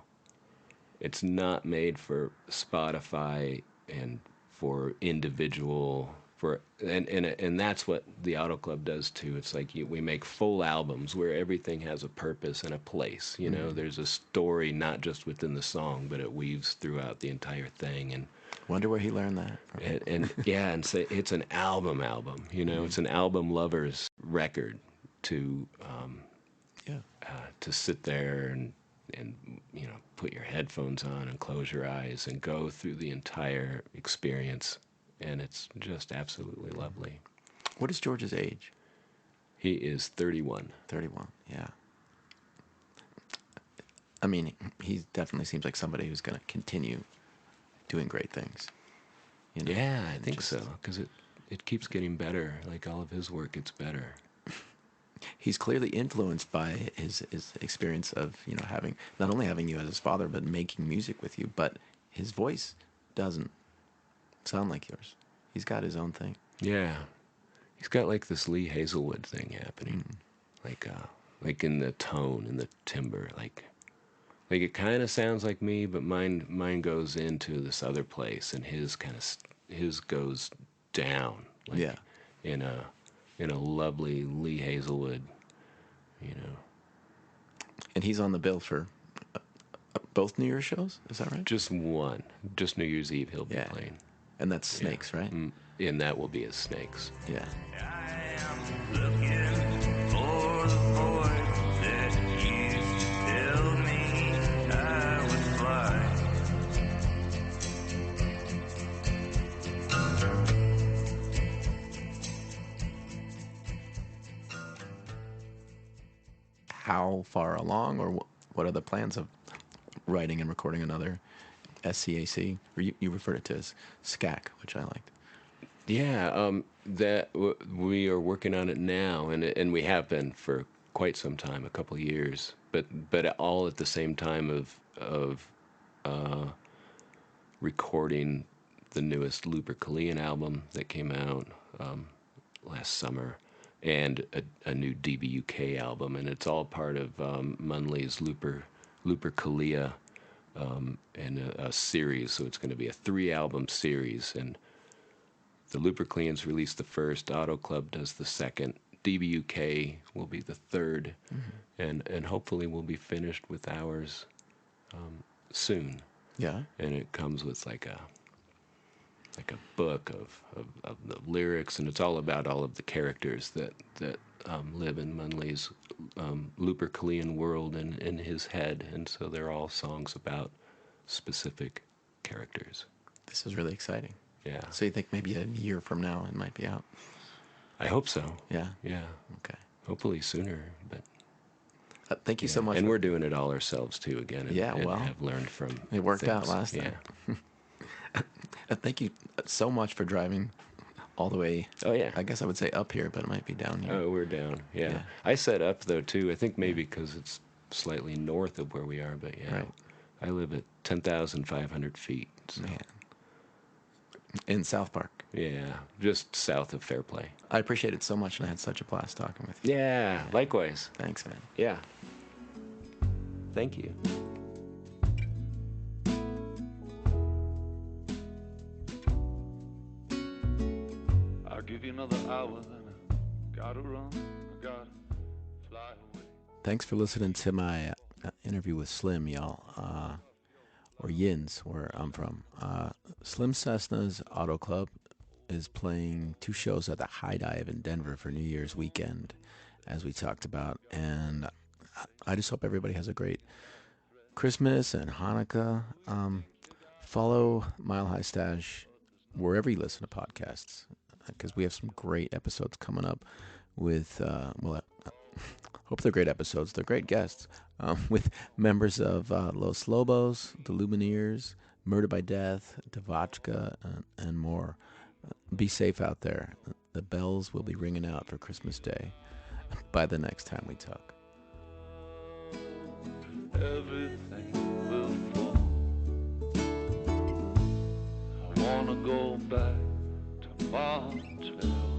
it's not made for Spotify and for individual, and that's what the Auto Club does too. It's like we make full albums where everything has a purpose and a place. You know, there's a story not just within the song, but it weaves throughout the entire thing. And Wonder where he learned that from. yeah, and so it's an album. You know, it's an album lover's record to Yeah. to sit there and you know, put your headphones on and close your eyes and go through the entire experience, and it's just absolutely lovely. What is George's age? He is 31. 31. Yeah. I mean, he definitely seems like somebody who's going to continue doing great things. You know? Yeah, I And think just- so, because it keeps getting better. Like, all of his work gets better. He's clearly influenced by his experience of, you know, having, not only having you as his father, but making music with you. But his voice doesn't sound like yours. He's got his own thing. Yeah, he's got like this Lee Hazelwood thing happening, like in the tone and the timbre, like it kind of sounds like me, but mine goes into this other place, and his goes down, like Yeah. in a lovely Lee Hazelwood, you know, And he's on the bill for both New Year's shows. Is that right? just New Year's Eve he'll be Yeah. playing, And that's Snakes, right? and that will be his Snakes. Yeah. I am looking for the voice that used to tell me I would fly. How far along, or what are the plans of writing and recording another SCAC? Or you referred it to as SCAC, which I liked. Yeah, we are working on it now, and we have been for quite some time, a couple of years, but all at the same time of recording the newest Lupercalian album that came out last summer, and a new DBUK album, and it's all part of Munley's Lupercalia and a series. So it's going to be a 3-album series, and the Lupercalians released the first, Auto Club does the second, DBUK will be the third, and hopefully we'll be finished with ours soon. Yeah. And it comes with like a book of the lyrics, and it's all about all of the characters that live in Munley's Lupercalian world and in his head, and so they're all songs about specific characters. This is really exciting. Yeah. So you think maybe a year from now it might be out? I hope so. Yeah. Yeah. Okay. Hopefully sooner, but Thank you so much. And we're doing it all ourselves too again. And, Yeah, and well, have learned from it worked out things. last Yeah. time. Thank you so much for driving all the way. Oh yeah. I guess I would say up here, but it might be down here. Oh, we're down. Yeah. Yeah. I said up though too. I think maybe because it's slightly north of where we are, but yeah. Right. I live at 10,500 feet. So. Man. In South Park. Yeah, just south of Fairplay. I appreciate it so much, and I had such a blast talking with you. Yeah, likewise. Thanks, man. Yeah. Thank you. I'll give you another hour, then I gotta run, I gotta fly away. Thanks for listening to my interview with Slim, y'all, or Yins, where I'm from. Slim Cessna's Auto Club is playing 2 shows at the High Dive in Denver for New Year's weekend, as we talked about. And I just hope everybody has a great Christmas and Hanukkah. Follow Mile High Stash wherever you listen to podcasts, because we have some great episodes coming up with, hope they're great episodes. They're great guests with members of Los Lobos, the Lumineers, Murder by Death, Devotchka, and more. Be safe out there. The bells will be ringing out for Christmas Day by the next time we talk. Everything will fall. I wanna go back to Montreal.